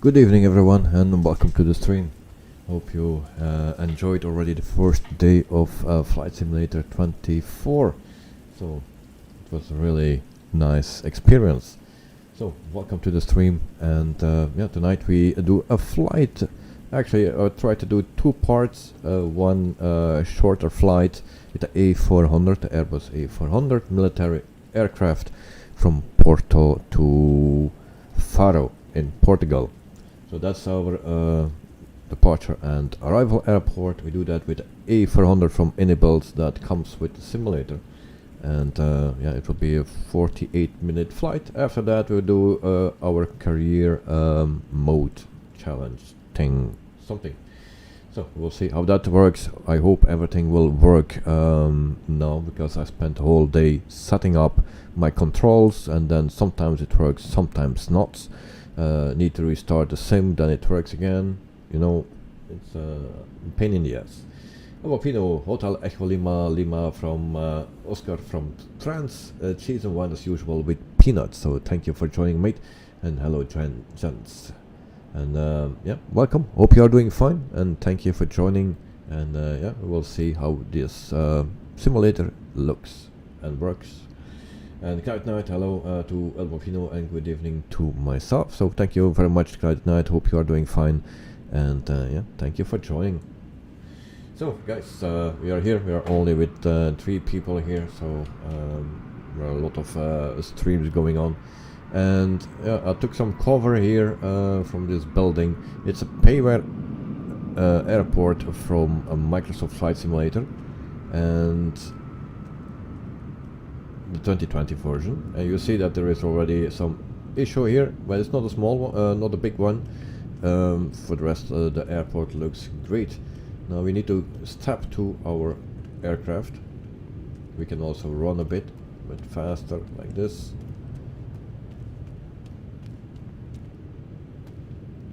Good evening everyone and welcome to the stream. Hope you enjoyed already the first day of Flight Simulator 24. So it was a really nice experience. So welcome to the stream, and yeah, tonight we do a flight. Actually I try to do two parts. One shorter flight with the A400, the Airbus A400 military aircraft from Porto to Faro in Portugal. So that's our departure and arrival airport. We do that with A400 from inibuilds that comes with the simulator, and yeah, it will be a 48-minute flight. After that we'll do our career mode challenge thing, something. So we'll see how that works. I hope everything will work now, because I spent the whole day setting up my controls, and then sometimes it works, sometimes not. Need to restart the sim, then it works again. You know, it's a pain in the ass. Pino, Hotel Echo Lima Lima from Oscar from France. Cheese and wine as usual with peanuts. So thank you for joining, mate, and hello gents. And yeah, welcome. Hope you are doing fine, and thank you for joining. And yeah, we'll see how this simulator looks and works. And Cloud Knight, hello to El Pino, and good evening to myself. So thank you very much, Cloud Knight. Hope you are doing fine, and yeah, thank you for joining. So guys, we are here. We are only with 3 people here, so there are a lot of streams going on. And yeah, I took some cover here from this building. It's a payware airport from a Microsoft Flight Simulator, and the 2020 version. And you see that there is already some issue here, but it's not a small one, not a big one. For the rest, the airport looks great. Now we need to step to our aircraft. We can also run a bit faster, like this.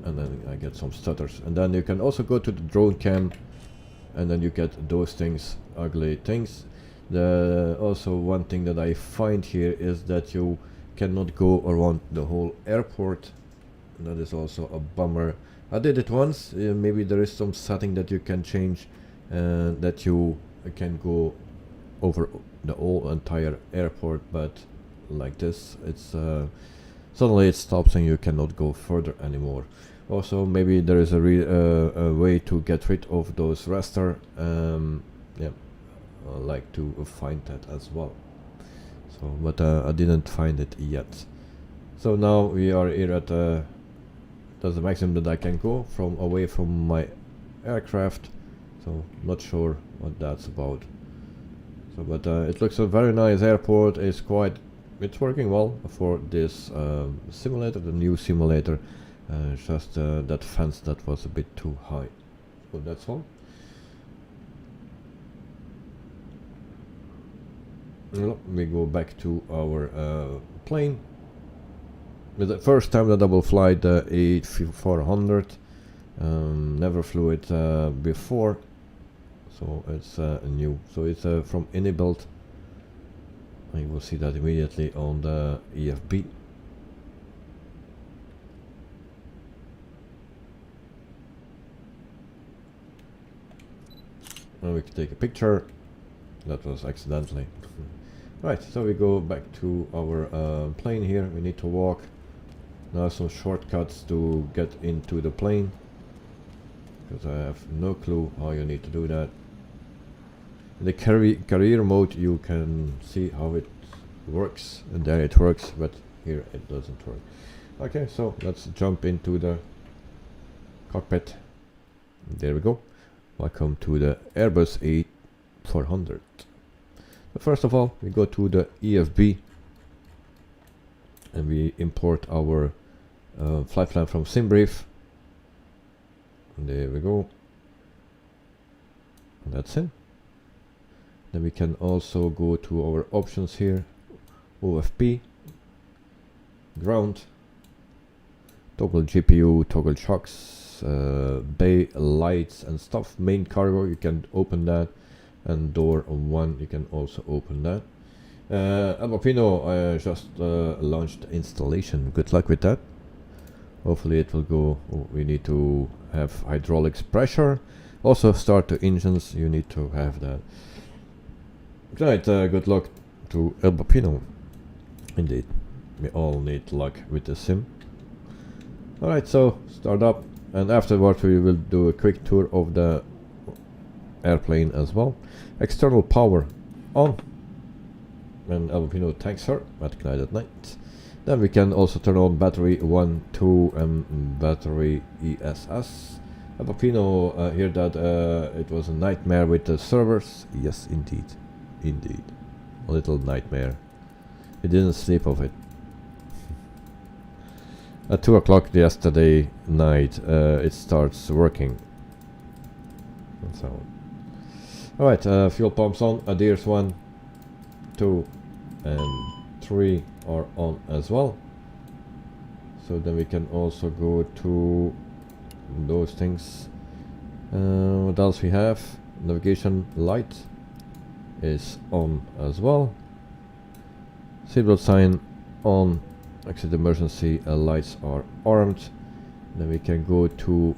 And then I get some stutters. And then you can also go to the drone cam, and then you get those things, ugly things. Also one thing that I find here is that you cannot go around the whole airport. That is also a bummer. I did it once. Maybe there is some setting that you can change, that you can go over the whole entire airport, but like this, it's suddenly it stops and you cannot go further anymore. Also, maybe there is a way to get rid of those raster. Yeah, I like to find that as well. So, but I didn't find it yet. So now we are here at that's the maximum that I can go from away from my aircraft. So not sure what that's about. So, but it looks a very nice airport. It's working well for this simulator, the new simulator. Just that fence that was a bit too high. So that's all. We go back to our plane. It's the first time that I will fly the A400. Never flew it before, so it's new. So it's from inibuild. You will see that immediately on the EFB. And we can take a picture. That was accidentally. Right, so we go back to our plane here. We need to walk. Now some shortcuts to get into the plane, because I have no clue how you need to do that. In the career mode you can see how it works, and there it works, but here it doesn't work. Okay, so let's jump into the cockpit. There we go. Welcome to the Airbus A400. But first of all, we go to the EFB and we import our flight plan from SimBrief. And there we go. And that's it. Then we can also go to our options here. OFP, ground, toggle GPU, toggle shocks, bay lights and stuff. Main cargo, you can open that. And door 1, you can also open that. Albopino just launched installation. Good luck with that. Hopefully it will go. We need to have hydraulics pressure. Also start the engines, you need to have that. Right, good luck to El Bapino. Indeed, we all need luck with the sim. Alright, so start up, and afterwards we will do a quick tour of the airplane as well. External power on, and El Bapino thanks her at night at night. Then we can also turn on battery 1, 2 and battery ESS. El Bapino heard that it was a nightmare with the servers. Yes, indeed. Indeed. A little nightmare. He didn't sleep of it. At 2 o'clock yesterday night it starts working. And so alright, fuel pumps on. Adheres 1, 2 and 3 are on as well. So then we can also go to those things. What else we have? Navigation light is on as well. Seatbelt sign on. Exit emergency lights are armed. Then we can go to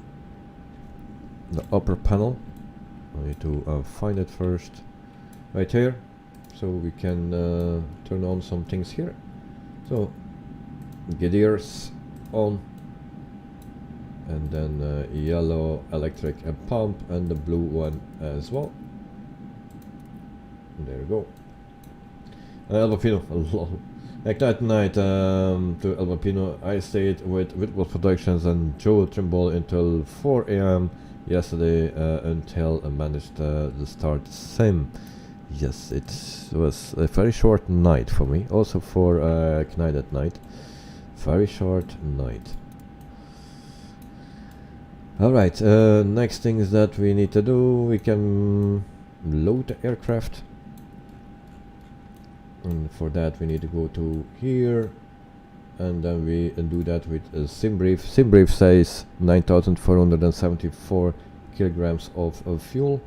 the upper panel. I need to find it first. Right here. So we can turn on some things here. So gears on, and then yellow electric pump, and the blue one as well. There we go. El Bapino, Ignite night to El Bapino. I stayed with Wittebols Productions and Joe Trimble until 4 AM yesterday until I managed to start sim. Yes, it was a very short night for me. Also for Ignite at night. Very short night. Alright, next thing is that we need to do, we can load the aircraft. And for that we need to go to here, and then we do that with a SimBrief. SimBrief says 9,474 kilograms of fuel.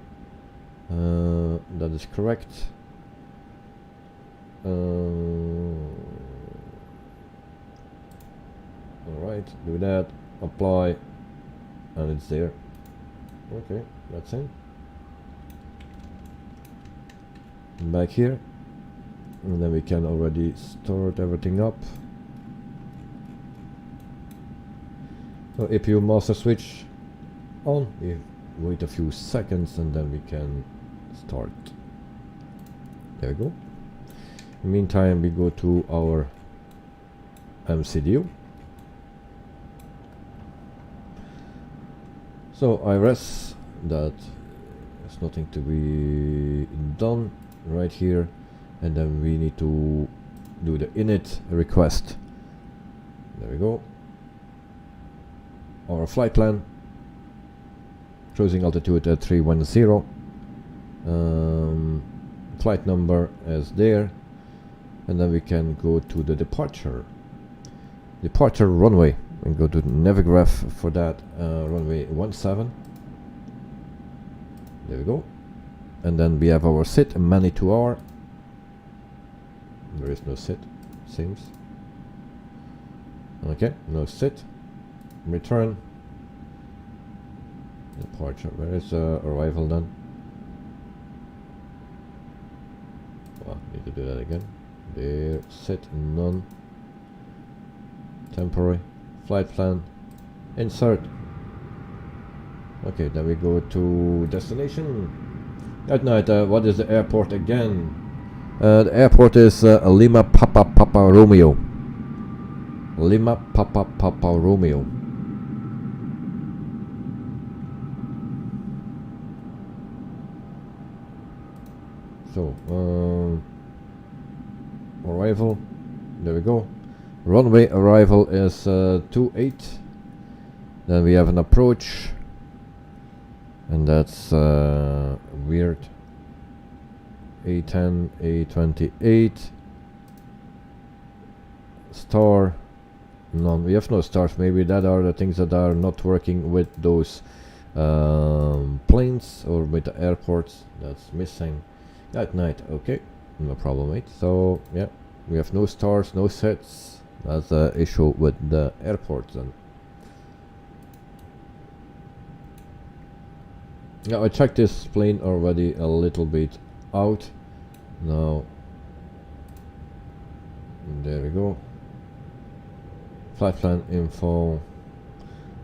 That is correct. Alright, do that, apply, and it's there. Okay, that's it. Back here, and then we can already start everything up. So APU master switch on. We wait a few seconds and then we can start. There we go. In the meantime, we go to our MCDU. So IRS, that is nothing to be done right here, and then we need to do the init request. There we go. Our flight plan, cruising altitude at 310. Flight number is there, and then we can go to the departure runway and go to Navigraph for that. Runway 17. There we go. And then we have our sit, Manitou hour. There is no sit, seems. Okay, no sit. Return. Departure. Where is arrival then? Well, need to do that again. There, sit, none. Temporary. Flight plan. Insert. Okay, then we go to destination. At night, what is the airport again? The airport is Lima Papa Papa Romeo. Lima Papa Papa Romeo. So, arrival, there we go. Runway arrival is 28. Then we have an approach, and that's weird. A10, A28. Star, none. We have no stars. Maybe that are the things that are not working with those planes or with the airports. That's missing. At night, okay, no problem, mate. So yeah, we have no stars, no sets. That's the issue with the airports then. Yeah, I checked this plane already a little bit out. Now, there we go. Flight plan info.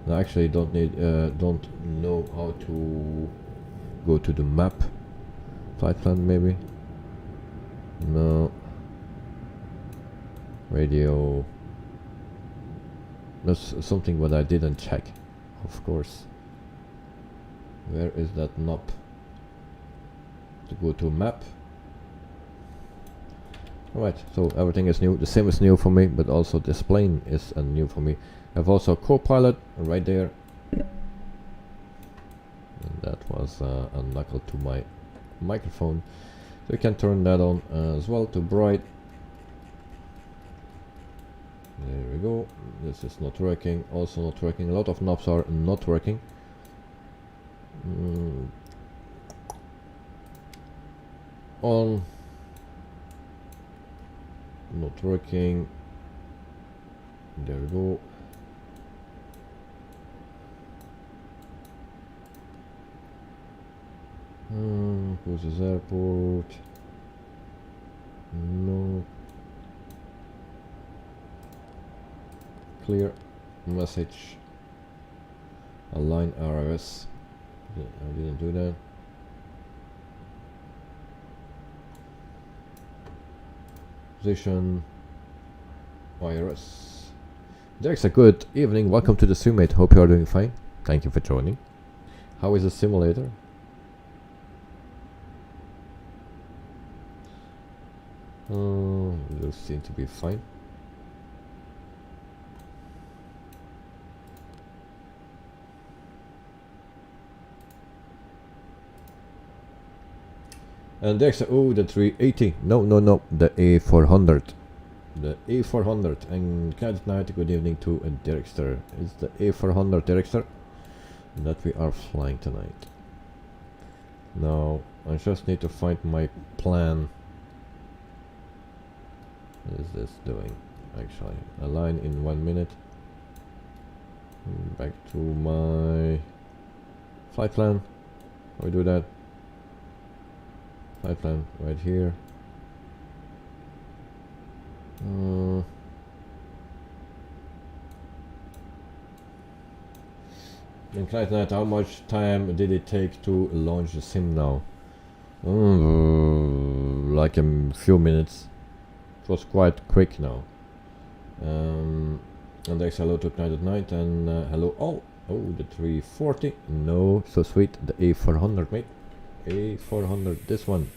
I actually don't know how to go to the map. Flight plan maybe. No. Radio. That's something what I didn't check, of course. Where is that knob? To go to map. Alright, so everything is new. The sim is new for me, but also this plane is new for me. I have also a co-pilot right there. And that was a knuckle to my microphone. So you can turn that on as well to bright. There we go. This is not working. Also not working. A lot of knobs are not working. On. Not working. There we go. Cruises airport. No. Clear message. Align ROS. I didn't do that. Position. Virus. There's a good evening. Welcome to the Simmate. Hope you are doing fine. Thank you for joining. How is the simulator? Those seem to be fine. And there's the 380. No, the A400. The A400. And good night, good evening to a Director. It's the A400 Director that we are flying tonight. Now, I just need to find my plan. What is this doing? Actually, align in 1 minute. Back to my flight plan. How we do that? Flight plan right here. In flight night, how much time did it take to launch the sim now? Like a few minutes. It was quite quick now. And there's hello to Night at Night and hello. Oh, the 340. No, so sweet. The A400, mate. A400. This one,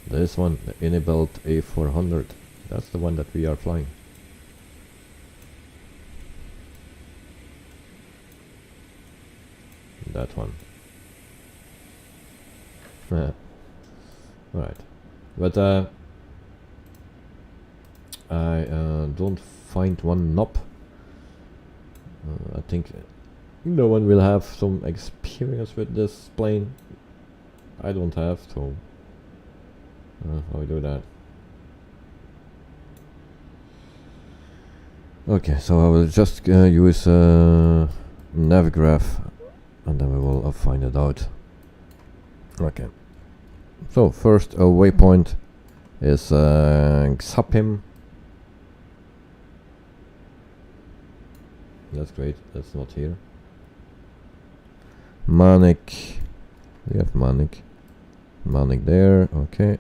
the inibuild A400. That's the one that we are flying. That one. Right, but I don't find one knob. I think no one will have some experience with this plane. I don't have, so how we do that? Okay, so I will just use Navigraph and then we will find it out. Okay, so first waypoint is Xapim. That's great, that's not here. Manik, we have Manik there, okay.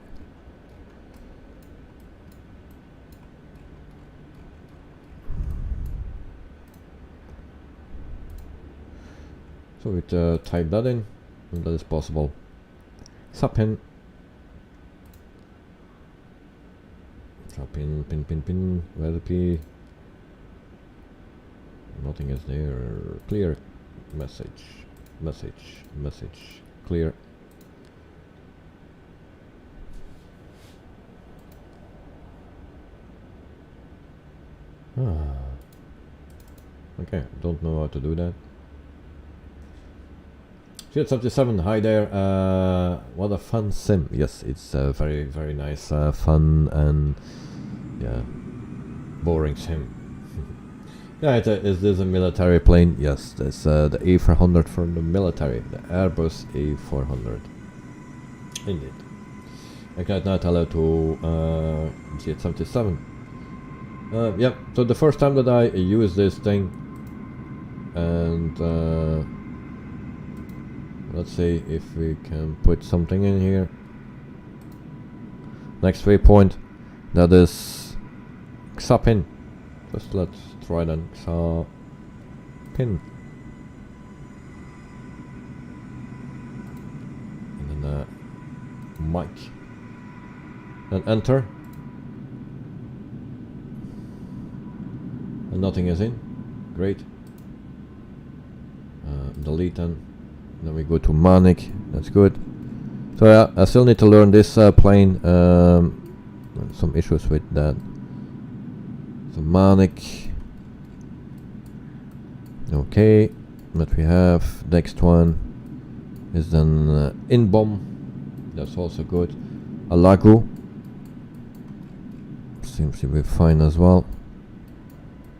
So we type that in, and that is possible. Xapin. Pin, where the P? Nothing is there. Clear. Message, clear. Okay, don't know how to do that. Fiat 77, hi there. What a fun sim. Yes, it's very, very nice, fun and yeah, boring sim. Yeah, is this a military plane? Yes, that's the A400 from the military, the Airbus A400. Indeed. I can now tell it to G77. Yeah, so the first time that I use this thing, and let's see if we can put something in here. Next waypoint, that is Xapin. Just let's try that. Xapin. And then mic. Then enter. And nothing is in. Great. Delete then. Then we go to Manic. That's good. So yeah, I still need to learn this plane. Some issues with that. So Manic. Okay. What we have. Next one is then In-Bomb. That's also good. Alago. Seems to be fine as well.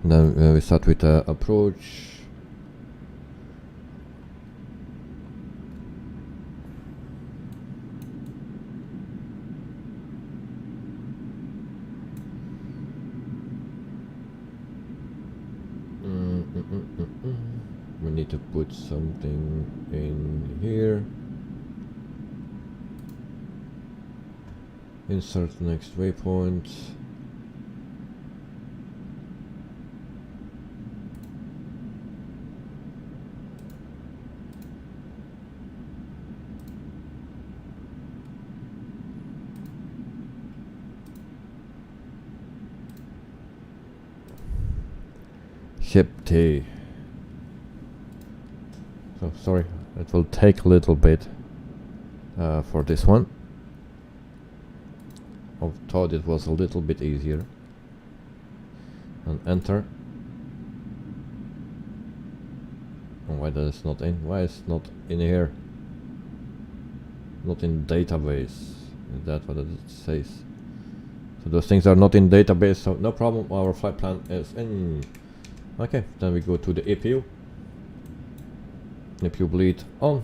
And then we start with approach. We need to put something in here. Insert next waypoint. Ship T. So sorry, it will take a little bit for this one. I thought it was a little bit easier. And enter. And why that is not in? Why is it not in here? Not in database. Is that what it says? So those things are not in database, so no problem. Our flight plan is in. Okay, then we go to the APU. APU bleed on.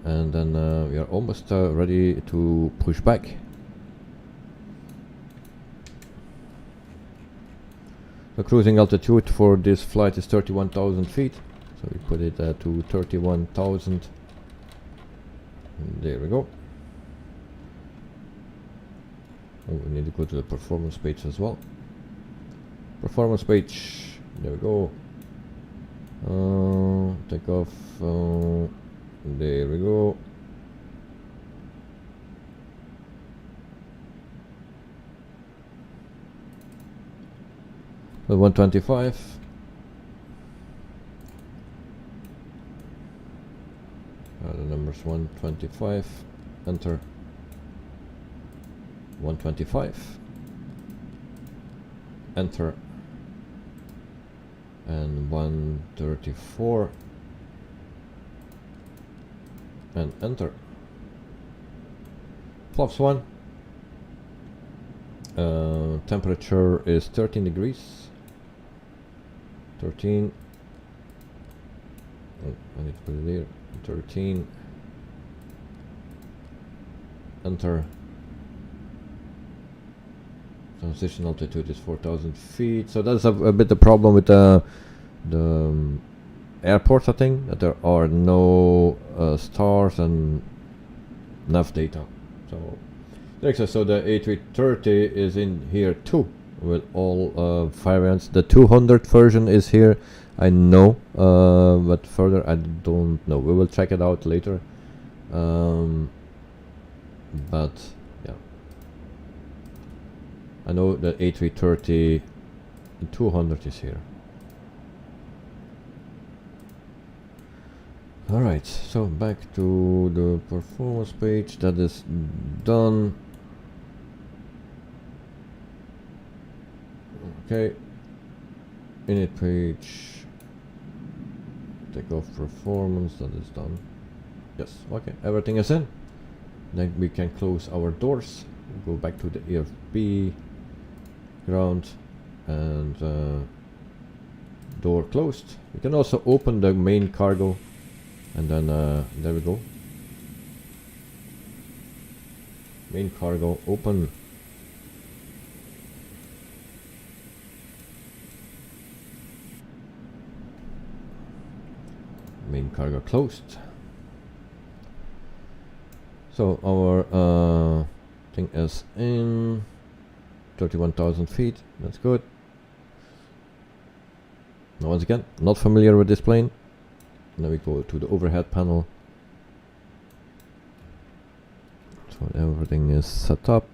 And then we are almost ready to push back. The cruising altitude for this flight is 31,000 feet. So we put it to 31,000. There we go. Oh, we need to go to the performance page as well. Performance page. There we go. Takeoff. There we go. The 125. The numbers 125. Enter. 125. Enter. And 134. And enter. Flaps 1. Temperature is 13 degrees. 13. Oh, I need to put it there. 13. Enter. Transition altitude is 4,000 feet. So that's a bit the problem with the airports, I think, that there are no stars and nav data. So the A330 is in here too, with all variants. The 200 version is here, I know, but further I don't know. We will check it out later. But yeah, I know the A330 200 is here. Alright, so back to the performance page. That is done. Okay, init page, takeoff performance, that is done. Yes, okay, everything is in. Then we can close our doors, go back to the AFB ground, and door closed. You can also open the main cargo, and then there we go. Main cargo open. Main cargo closed. So our thing is in 31,000 feet. That's good. Now once again, not familiar with this plane. Now we go to the overhead panel. So everything is set up.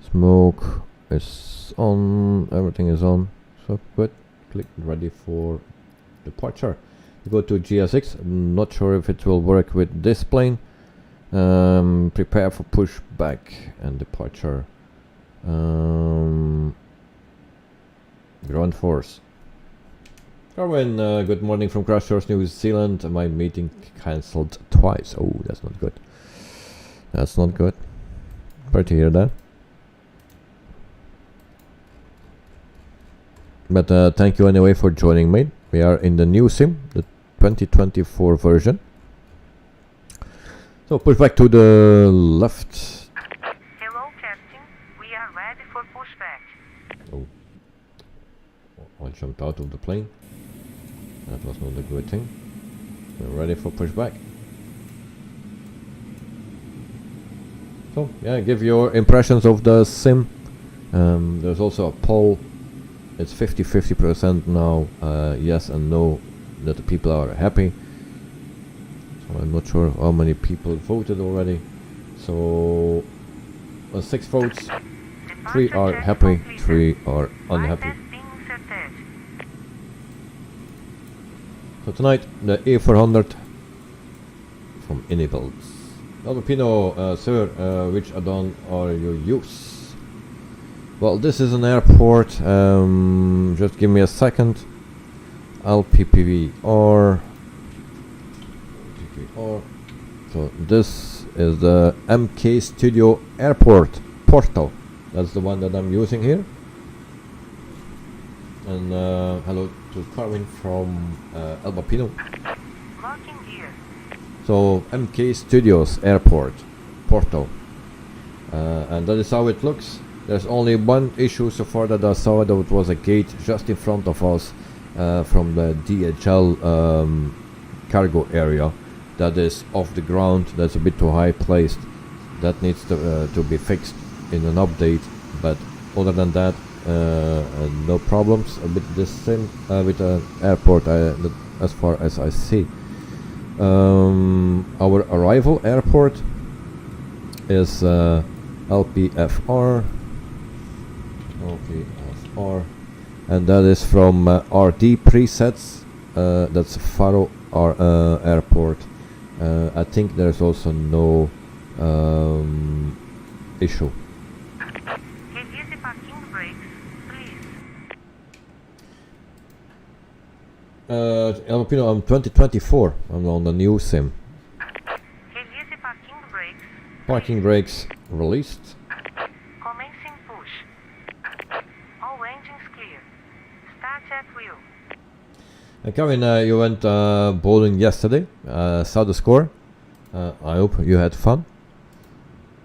Smoke is on. Everything is on. So good. Click ready for departure. We go to GSX. I'm not sure if it will work with this plane. Prepare for pushback and departure. Ground force. Carwin, good morning from Christchurch, New Zealand. My meeting cancelled twice. Oh, that's not good. That's not good. Sorry to hear that. But thank you anyway for joining me. We are in the new sim, the 2024 version. So push back to the left. Hello, Captain. We are ready for pushback. Oh, I jumped out of the plane. That was not a good thing. We're ready for pushback. So yeah, give your impressions of the sim. There's also a poll. It's 50-50% now, yes and no, that the people are happy. So I'm not sure how many people voted already. So 6 votes, 3 are happy, 3 are unhappy. So tonight the A400 from inibuilds. Albino, sir, which add-on are you use? Well, this is an airport. Just give me a second. LPPVR. So this is the MK Studio Airport portal. That's the one that I'm using here. And hello to Carwin from Albino. So MK Studios Airport portal, and that is how it looks. There's only one issue so far that I saw, that it was a gate just in front of us from the DHL cargo area that is off the ground. That's a bit too high placed. That needs to be fixed in an update, but other than that, no problems. A bit the same with the airport as far as I see. Our arrival airport is LPFR, and that is from RD presets. That's Faro Airport. I think there's also no issue. Release the parking brakes, please. Alpino, I'm 2024. I'm on the new sim. Release the parking brakes. Parking brakes released. Commencing push. All engines clear. Start at wheel. And Kevin, you went bowling yesterday. Saw the score. I hope you had fun.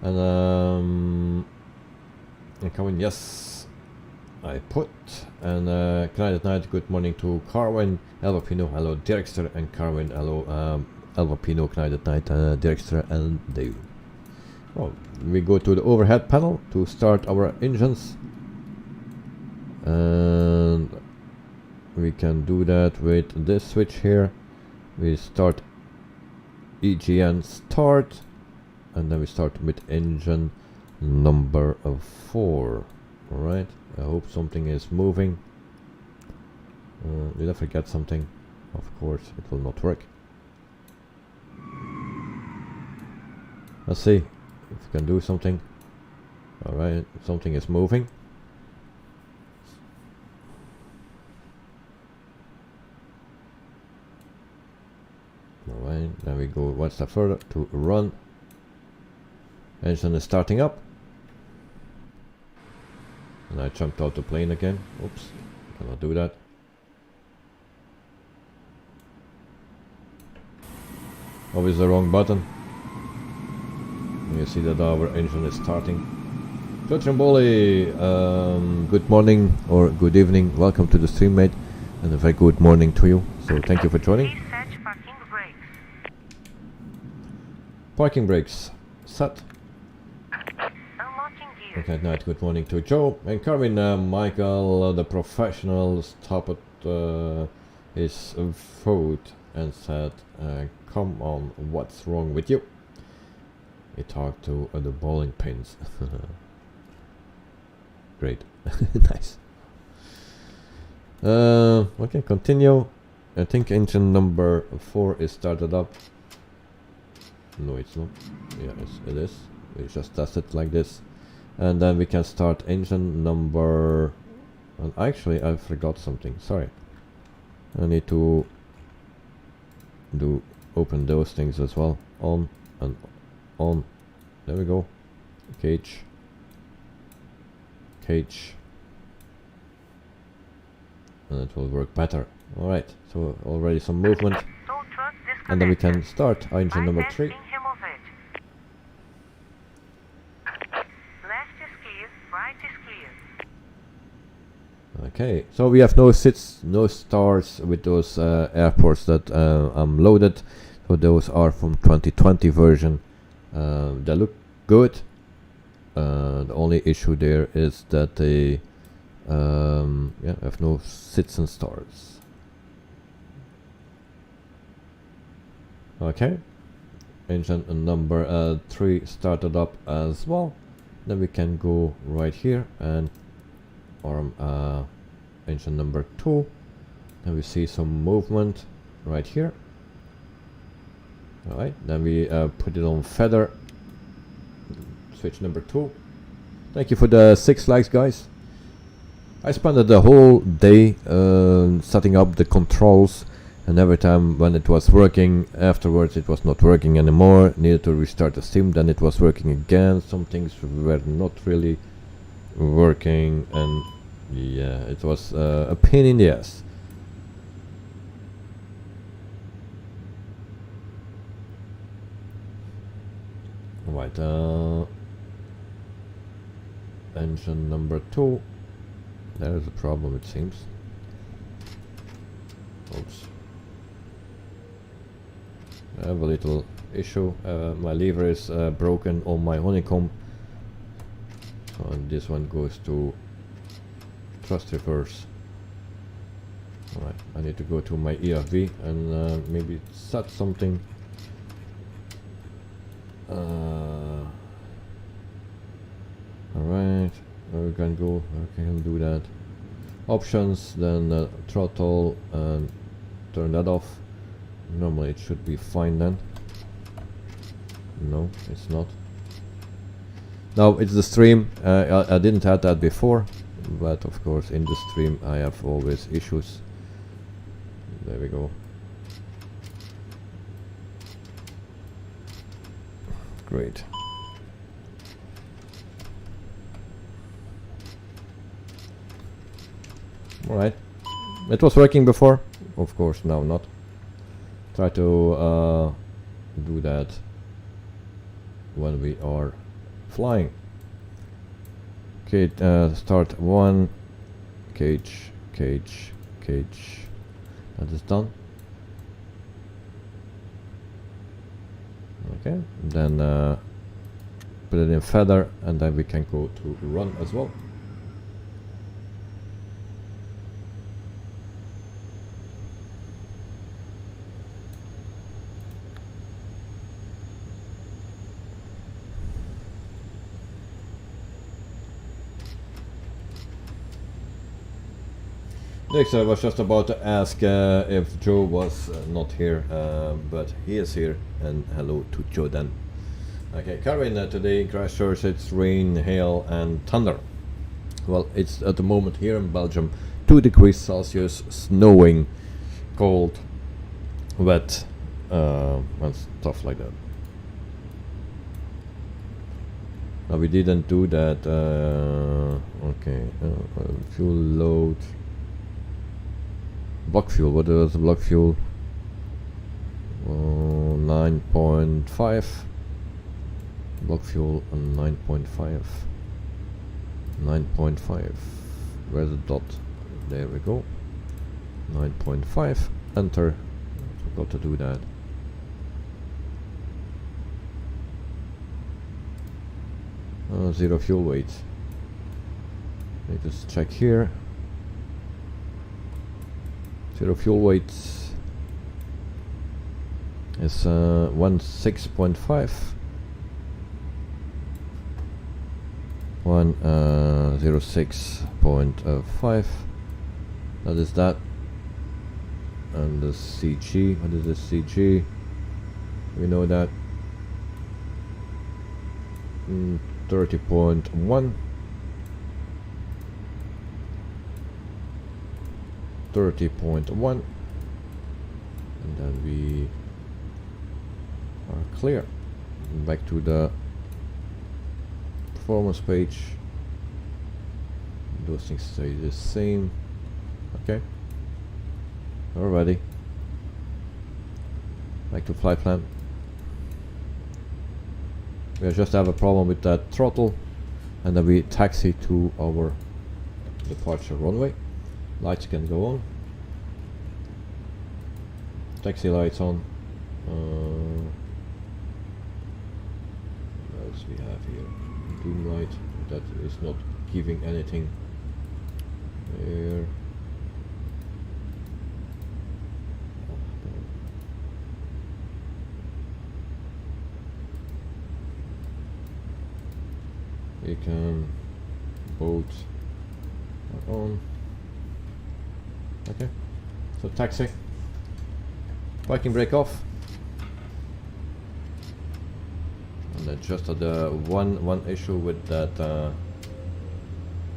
And Kevin, yes, I put. And good night, good morning to Carwin, Elvapino, hello Dirkster, and Carwin, hello Elvapino, good night, Dirkster and Dave. Well, we go to the overhead panel to start our engines. And we can do that with this switch here. We start EGN start, and then we start with engine number 4. Alright, I hope something is moving. Did I forget something? Of course, it will not work. Let's see if we can do something. Alright, something is moving. Alright, then we go one step further to run. Engine is starting up. And I jumped out the plane again. Oops, cannot do that. Always the wrong button. You see that our engine is starting. So Trimboli, good morning or good evening. Welcome to the stream, mate, and a very good morning to you. So thank you for joining. Please set parking brakes. Parking brakes set. Unlocking gear. Okay, night. Good morning to Joe and Carvin. Michael, the professional, stopped his foot and said, "Come on, what's wrong with you?" He talked to the bowling pins. Great. Nice. Okay, continue. I think engine number 4 is started up. No, it's not. Yeah, it is. We just test it like this. And then we can start engine number... And actually, I forgot something. Sorry. I need to open those things as well. On and on. There we go. Cage. And it will work better. Alright, so already some movement. Tow truck And then we disconnected. can start engine number 3. Testing removed. Left is clear, right is clear. Okay, so we have no sits, no stars with those airports that I'm loaded. So those are from 2020 version. They look good. The only issue there is that they have no sits and stars. Okay, engine number 3 started up as well. Then we can go right here and arm engine number 2. And we see some movement right here. Alright, then we put it on feather. Switch number 2. Thank you for the 6 likes, guys. I spent the whole day setting up the controls, and every time when it was working, afterwards it was not working anymore. Needed to restart the sim, then it was working again. Some things were not really working, and yeah, it was a pain in the ass. Right, engine number 2. There is a problem, it seems. Oops. I have a little issue. My lever is broken on my honeycomb. So, and this one goes to thrust reverse. Alright, I need to go to my EFV and maybe set something. Alright, we can go, I can do that. Options, then throttle, and turn that off. Normally it should be fine then. No, it's not. Now it's the stream. I didn't have that before, but of course in the stream I have always issues. There we go. Great. Alright. It was working before. Of course now not. Try to do that when we are flying. Okay, start 1. Cage. That is done. Okay, then put it in feather, and then we can go to run as well. Next, I was just about to ask if Joe was not here, but he is here, and hello to Joe then. Okay, Karin, today crash course, it's rain, hail and thunder. Well, it's at the moment here in Belgium 2 degrees Celsius, snowing, cold, wet, and stuff like that. Now we didn't do that, okay, fuel load. Block fuel, what is block fuel? 9 9.5. Block fuel 9.5. 9.5. Where's the dot? There we go. 9.5. Enter. Forgot to do that. Zero fuel weight. Let me just check here. Zero fuel weight is 16.5. 106.5. That is that. And the CG, what is the CG? We know that. 30.1. 30.1. And then we are clear. Back to the performance page. Those things stay the same. Okay. We're ready. Back to flight plan. We just have a problem with that throttle, and then we taxi to our departure runway. Lights can go on. Taxi lights on. What else we have here? Doom light. That is not giving anything. There. We can both are on. Okay, so taxi. Parking brake off. And then just the one issue with that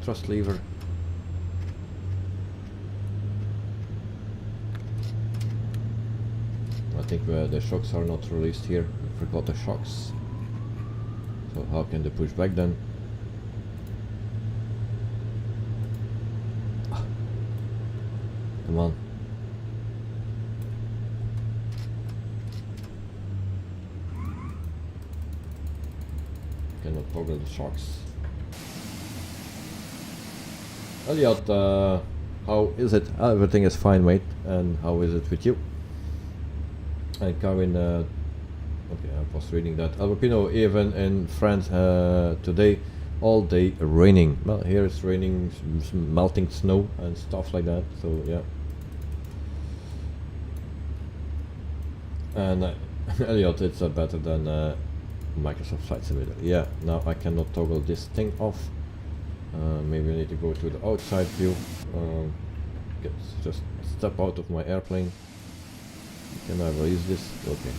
thrust lever. I think the shocks are not released here. I forgot the shocks. So how can they push back then? Come on. Cannot toggle the shocks. Elliot, how is it? Everything is fine, mate. And how is it with you? And Karen, okay, I was reading that. Alpino, even in France today, all day raining. Well, here it's raining, melting snow and stuff like that. So yeah. And Elliot, it's better than Microsoft Flight Simulator. Yeah, now I cannot toggle this thing off. Maybe I need to go to the outside view. Just step out of my airplane. Can I release this? Okay.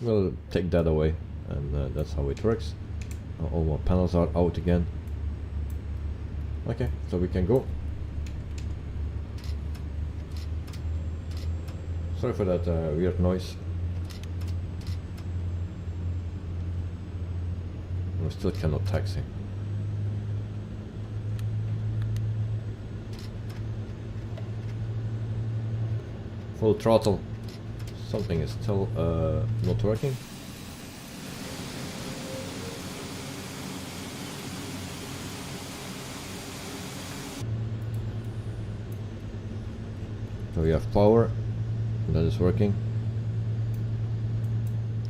We'll take that away, and that's how it works. All my panels are out again. Okay, so we can go. Sorry for that weird noise. We still cannot taxi. Full throttle. Something is still not working. So we have power. That is working.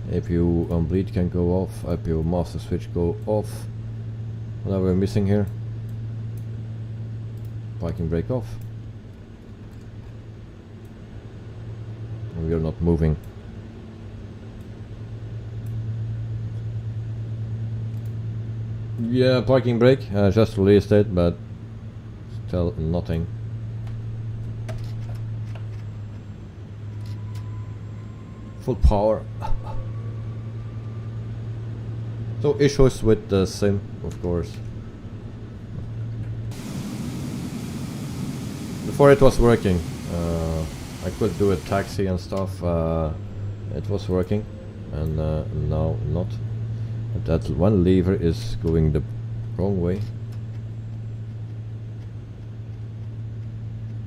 APU bleed can go off. APU master switch go off. What are we missing here? Parking brake off. We are not moving. Yeah, parking brake. I just released it, but still nothing. Full power. So issues with the sim, of course. Before it was working. I could do a taxi and stuff. It was working, and now not. That one lever is going the wrong way.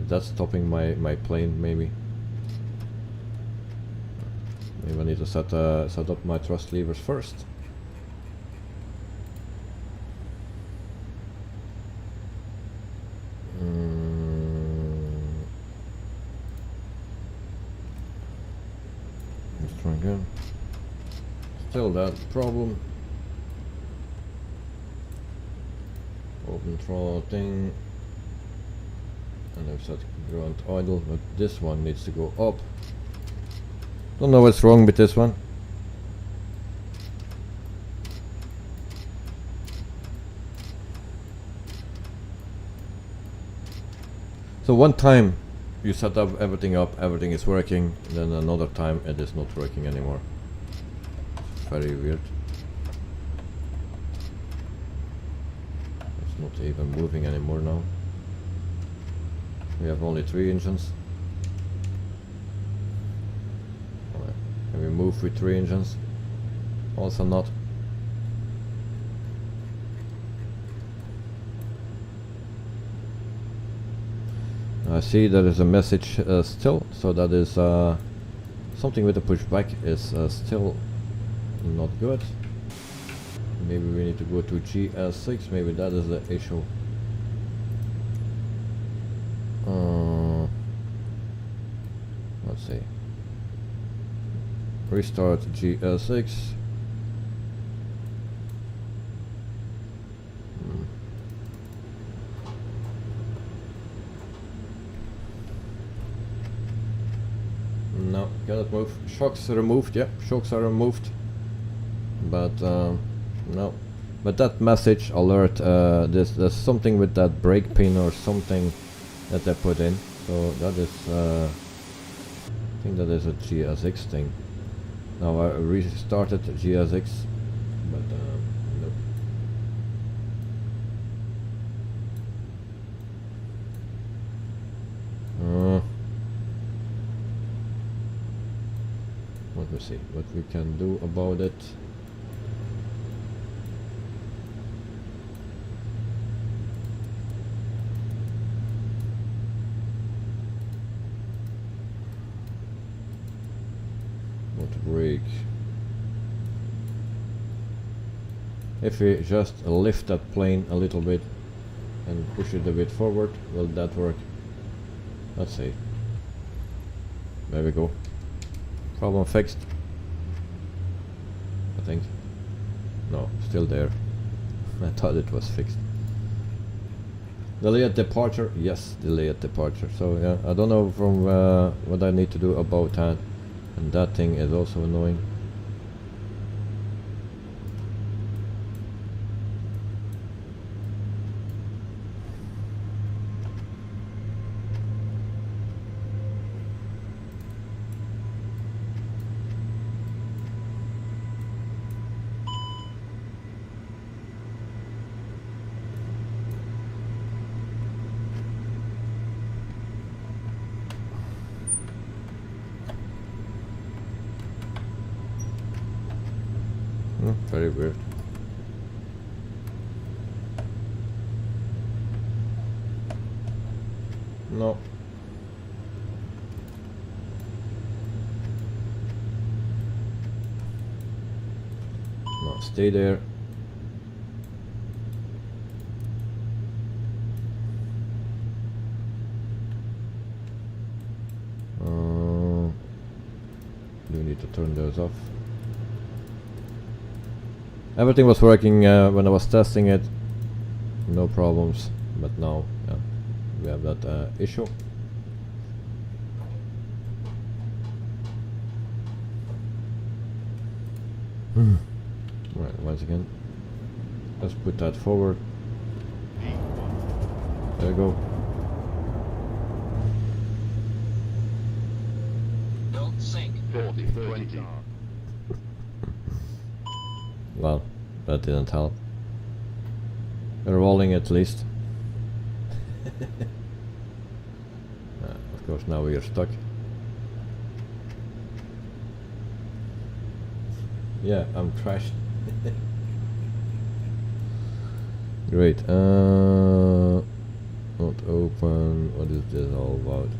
That's stopping my plane, maybe. Maybe I need to set up my thrust levers first. Let's try again. Still that problem. Open throttling. And I've set ground idle, but this one needs to go up. Don't know what's wrong with this one. So one time you set up, everything is working, then another time it is not working anymore. It's very weird. It's not even moving anymore now. We have only 3 engines. Alright. Can we move with 3 engines? Also not. I see there is a message still, so that is something with the pushback is still not good. Maybe we need to go to GS6, maybe that is the issue. Let's see. Restart GS6. No, cannot move. Shocks removed, yeah, shocks are removed. But no. But that message alert, there's something with that brake pin or something that they put in. So that is, I think that is a GSX thing. Now I restarted GSX, but nope. Let me see what we can do about it. Brake. If we just lift that plane a little bit and push it a bit forward, will that work? Let's see. There we go. Problem fixed. I think. No, still there. I thought it was fixed. Delay at departure. Yes, delay at departure. So yeah, I don't know from what I need to do about that. And that thing is also annoying. Very weird. No. No, stay there. You need to turn those off. Everything was working when I was testing it, no problems, but now yeah, we have that issue. Right, once again, let's put that forward. There you go. Don't sink. 40. Well, that didn't help. We're rolling at least. Of course, now we are stuck. Yeah, I'm crashed. Great. Not open. What is this all about?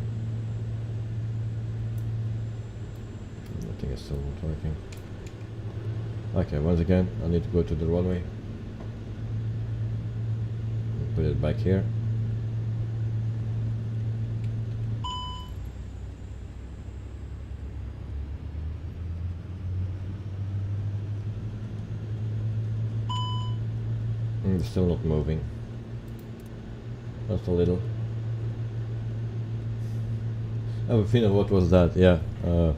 everything is still not working. Okay, once again, I need to go to the runway. Put it back here. It's still not moving. Just a little. Oh, Fina, what was that? Yeah,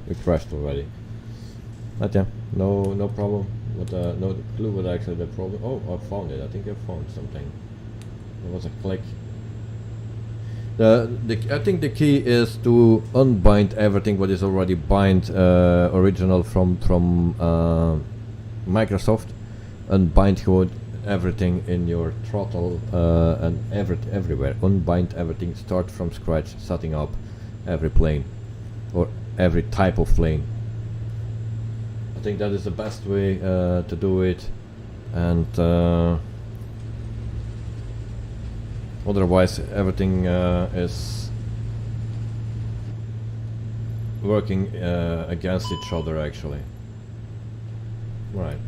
it crashed already. But yeah, no problem. But no clue what actually the problem. Oh, I found it. I think I found something. There was a click. I think the key is to unbind everything what is already bind original from Microsoft, unbind everything in your throttle and everywhere. Unbind everything. Start from scratch, setting up every plane or every type of plane. I think that is the best way to do it, and otherwise everything is working against each other actually. Right.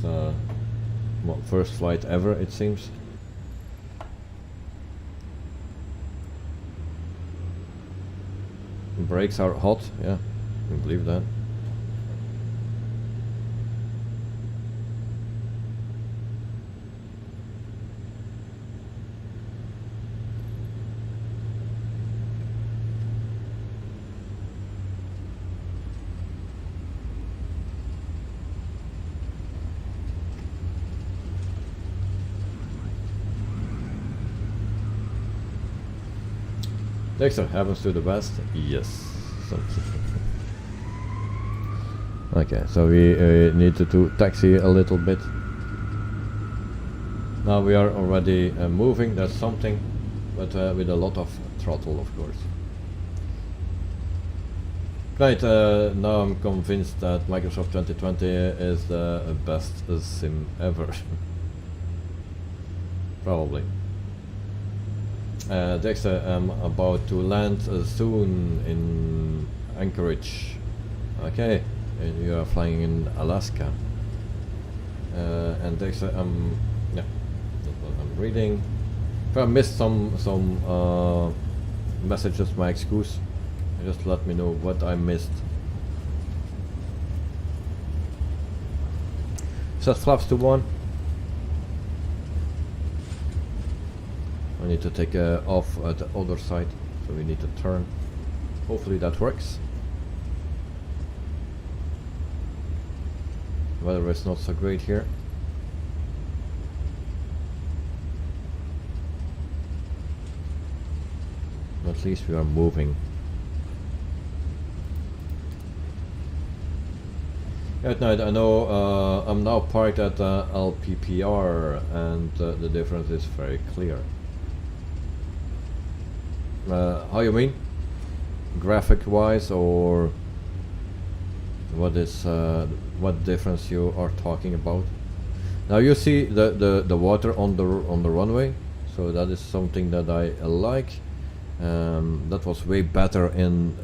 It's first flight ever, it seems. Brakes are hot, yeah, I believe that. Dexter happens to the best. Yes. Okay, so we need to taxi a little bit. Now we are already moving. That's something, but with a lot of throttle, of course. Right. Now I'm convinced that Microsoft 2020 is the best sim ever. Probably. Dexter, I'm about to land soon in Anchorage. Okay, and you are flying in Alaska. And Dexter, yeah, that's what I'm reading. If I missed some messages, my excuse. Just let me know what I missed. Set flaps to 1. I need to take off at the other side, so we need to turn. Hopefully that works. Weather is not so great here. At least we are moving. At night, I know I'm now parked at LPPR, and the difference is very clear. How you mean? Graphic wise, or what is what difference you are talking about? Now you see the water on the runway, so that is something that I like. That was way better in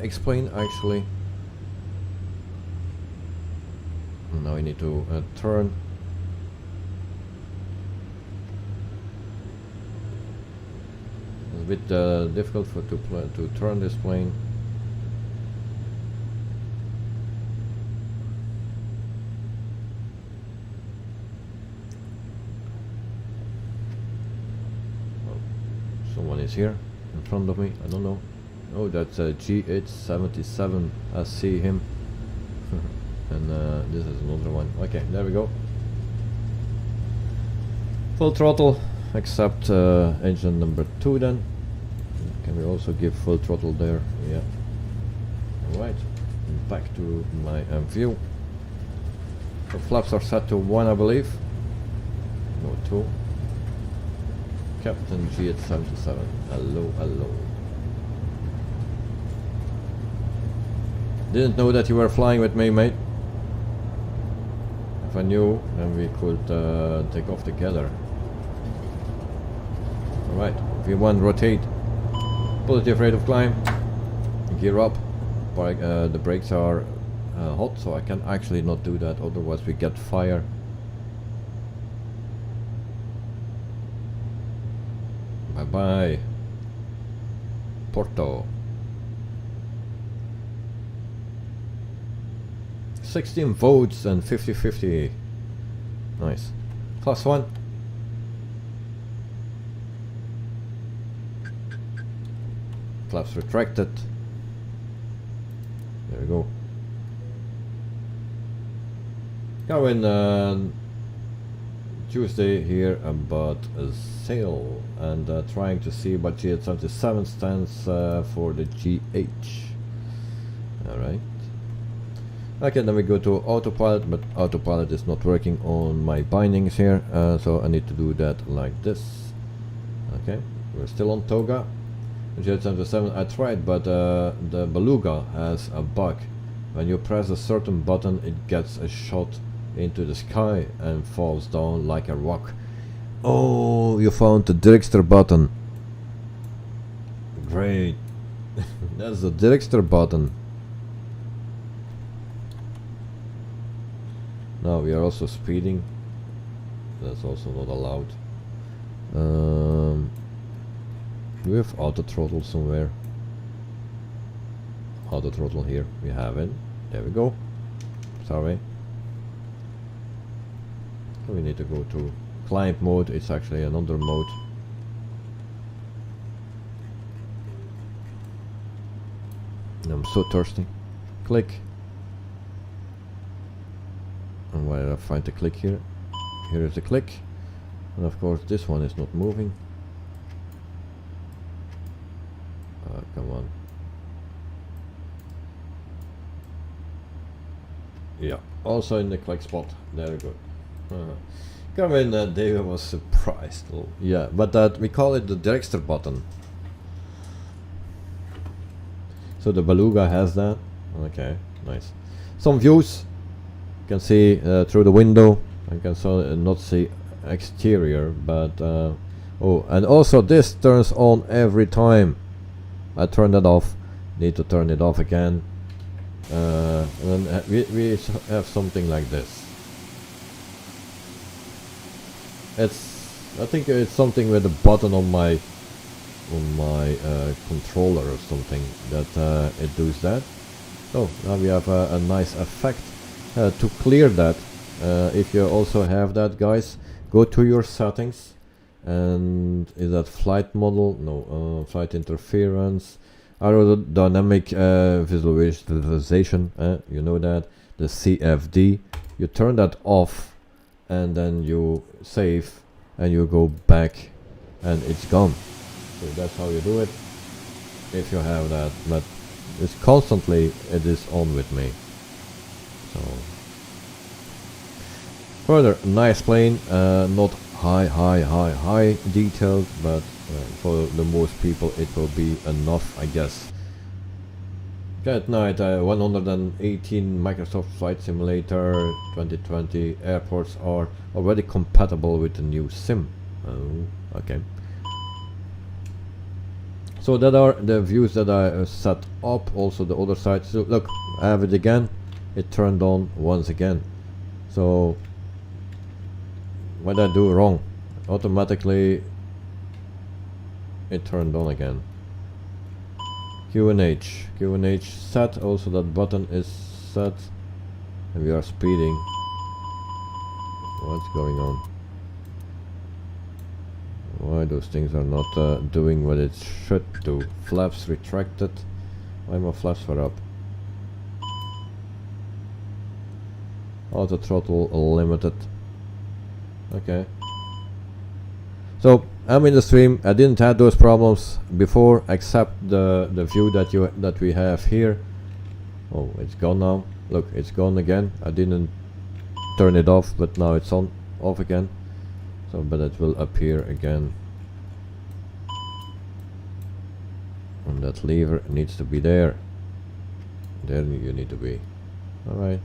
Explain actually. Now we need to turn. It's a bit difficult to turn this plane. Oh, someone is here in front of me. I don't know. Oh, that's a GH77. I see him. And this is another one. Okay, there we go. Full throttle, except engine number 2 then. Can we also give full throttle there? Yeah. Alright, back to my view. The flaps are set to 1, I believe. No, 2. Captain GH77. Hello, hello. Didn't know that you were flying with me, mate. If I knew, then we could take off together. Alright, V1 rotate. Positive rate of climb. Gear up. the brakes are hot, so I can actually not do that, otherwise we get fire. Bye bye Porto. 16 votes and 50-50. Nice. Class 1. Flaps retracted. There we go. Going Tuesday here about a sale and trying to see what GH77 stands for the GH. Alright. Okay, then we go to autopilot, but autopilot is not working on my bindings here, so I need to do that like this. Okay, we're still on Toga. GH77 I tried, but the Beluga has a bug. When you press a certain button, it gets a shot into the sky and falls down like a rock. Oh, you found the Dragster button. Great. That's the Dragster button. Now we are also speeding. That's also not allowed. Do we have auto throttle somewhere? Auto throttle here. We have it. There we go. Sorry. We need to go to climb mode. It's actually another mode. I'm so thirsty. Click. And where did I find the click here? Here is the click. And of course this one is not moving. Come on. Yeah, also in the click spot. Very good. Come in, David was surprised. Oh, yeah, but we call it the Dragster button. So the Beluga has that. Okay, nice. Some views. You can see through the window. I can not see exterior, but oh, and also this turns on every time. I turned it off. Need to turn it off again. And then we have something like this. I think it's something with a button on my controller or something that it does that. So now we have a nice effect. To clear that, if you also have that, guys, go to your settings. And is that flight model? No, flight interference, aerodynamic visualization, you know that, the CFD. You turn that off and then you save and you go back and it's gone. So that's how you do it if you have that, but it's constantly, it is on with me. So further, nice plane, not high detailed, but for the most people it will be enough, I guess. Okay, at night, 118 Microsoft Flight Simulator 2020 airports are already compatible with the new sim. Oh, okay. So that are the views that I set up. Also the other side. So look, I have it again. It turned on once again. So what did I do wrong? Automatically it turned on again. QNH set. Also that button is set. And we are speeding. What's going on? Why those things are not doing what it should do? Flaps retracted. Why my flaps are up? Auto throttle limited. Okay. So I'm in the stream. I didn't have those problems before, except the view that we have here. Oh, it's gone now. Look, it's gone again. I didn't turn it off, but now it's off again. So, but it will appear again. And that lever needs to be there. There you need to be. Alright.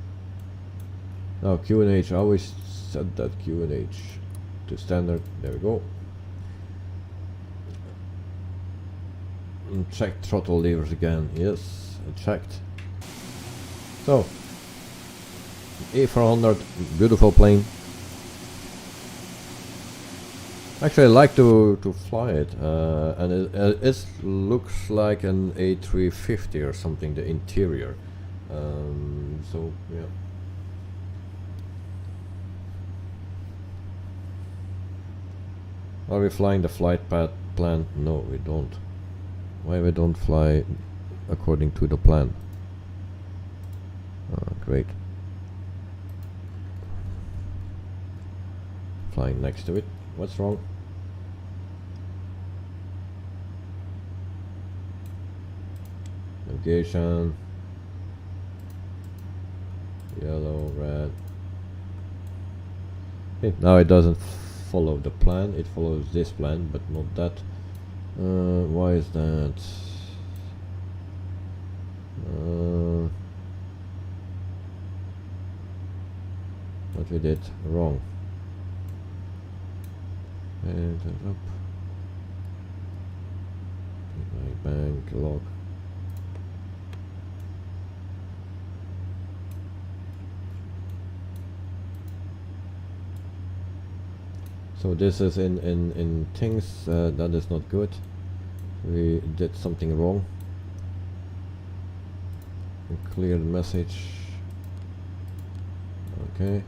Now QNH, I always set that QNH to standard. There we go. And check throttle levers again. Yes, I checked. So, A400, beautiful plane. Actually, I like to fly it, and it looks like an A350 or something, the interior. So yeah. Are we flying the flight path plan? No, we don't. Why we don't fly according to the plan? Great. Flying next to it. What's wrong? Navigation. Yellow, red. Okay, now it doesn't follow the plan. It follows this plan, but not that. Why is that? What we did wrong. And up. Bank log. So this is in things that is not good. We did something wrong. And clear the message. Okay.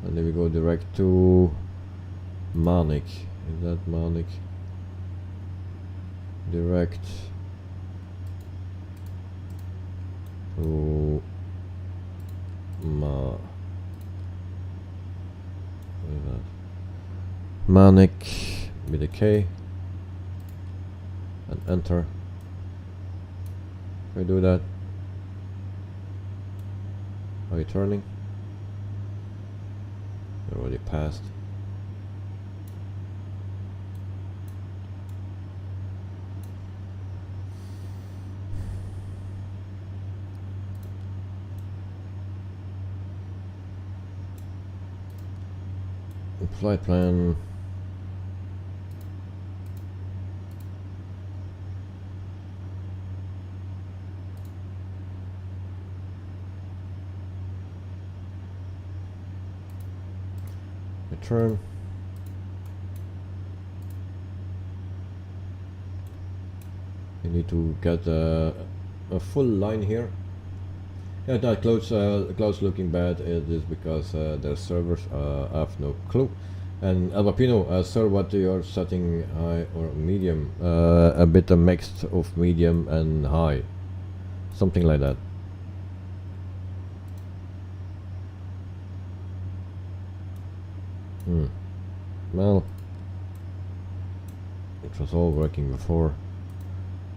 And then we go direct to Manik. Is that Manik? Direct to Manik with a K and enter. Can we do that? Are you turning? You already passed. Flight plan. Return. You need to get a full line here. Yeah, that close looking bad. It is because their servers have no clue. And Albapino, sir, what you're setting high or medium? A bit a mix of medium and high, something like that. Well, it was all working before.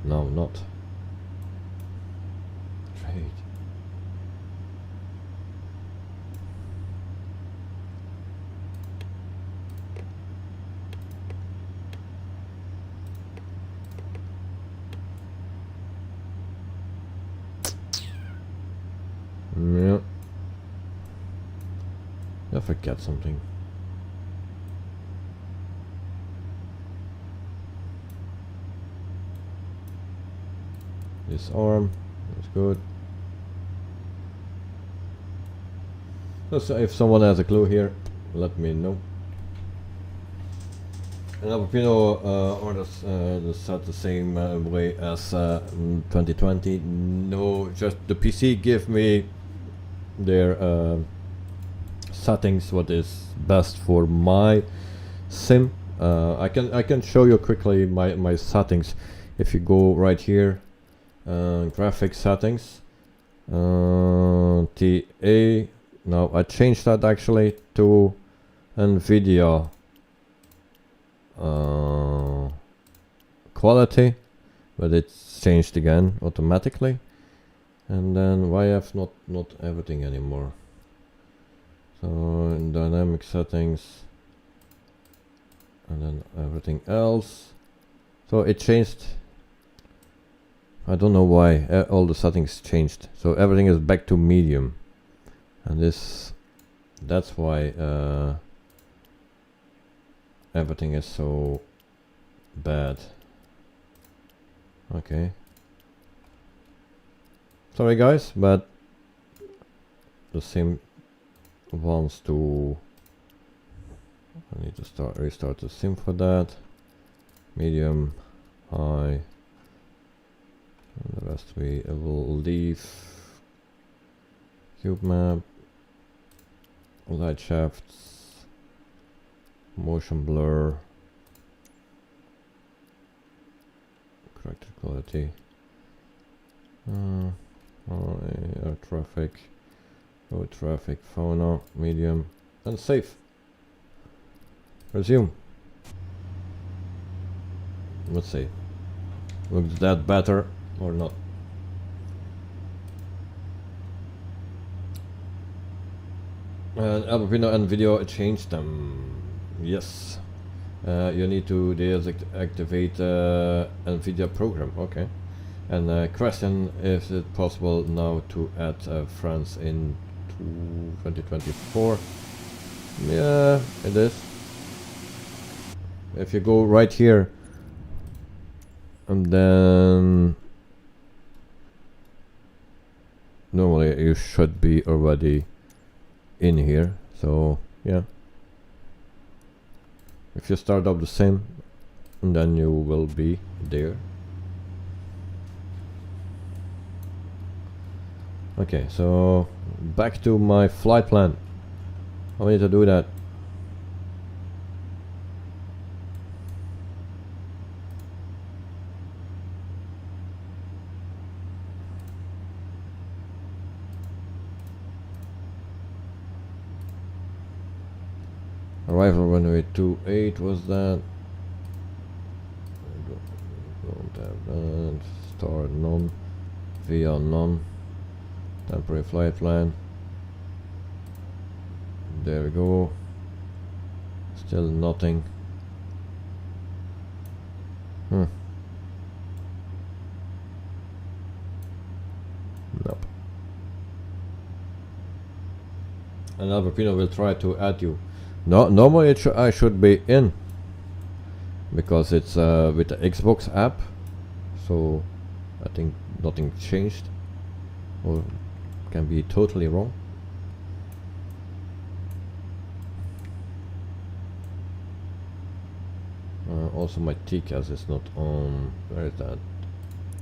Now not. Trade. Yeah. I forget something. This arm, that's good. So if someone has a clue here, let me know. And Albapino orders the set the same way as 2020. No, just the PC give me their settings, what is best for my sim. I can show you quickly my settings. If you go right here, graphics settings, TA. Now I changed that actually to NVIDIA quality, but it's changed again automatically. And then why have not everything anymore? So in dynamic settings, and then everything else. So it changed. I don't know why all the settings changed. So everything is back to medium, and that's why everything is so bad. Okay. Sorry guys, but the sim wants to. I need to restart the sim for that. Medium, high, and the rest we will leave. Cube map, light shafts, motion blur, corrected quality, air traffic, road traffic, fauna, medium, and save. Resume. Let's see. Looks that better or not? And Albertino and video changed them. Yes. You need to deactivate NVIDIA program. Okay. And question: is it possible now to add France in 2024? Yeah, it is. If you go right here, and then normally you should be already in here. So yeah, if you start up the same, and then you will be there. Okay, so back to my flight plan. I need to do that. Arrival runway 28 was that. Don't have that. Star none. VR none. Temporary flight plan. There we go. Still nothing. Nope. And Albertino will try to add you. No, normally I should be in, because it's with the Xbox app, so I think nothing changed, or can be totally wrong. Also my TCAS is not on. Where is that?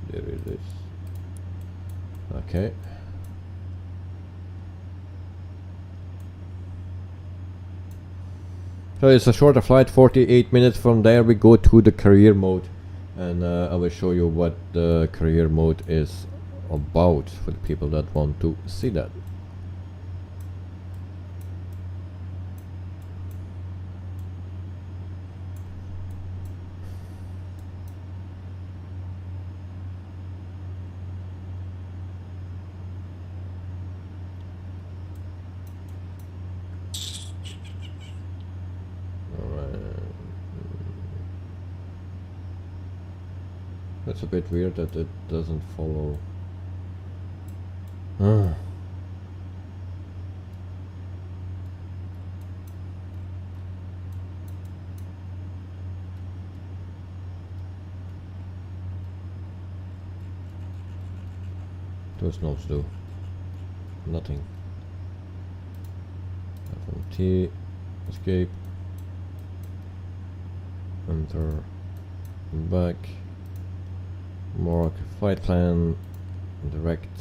There it is. Okay. So it's a shorter flight, 48 minutes. From there we go to the career mode, and I will show you what the career mode is about for the people that want to see that. It's a bit weird that it doesn't follow. Those knobs do nothing. FMT, escape, enter, back. More flight plan, direct,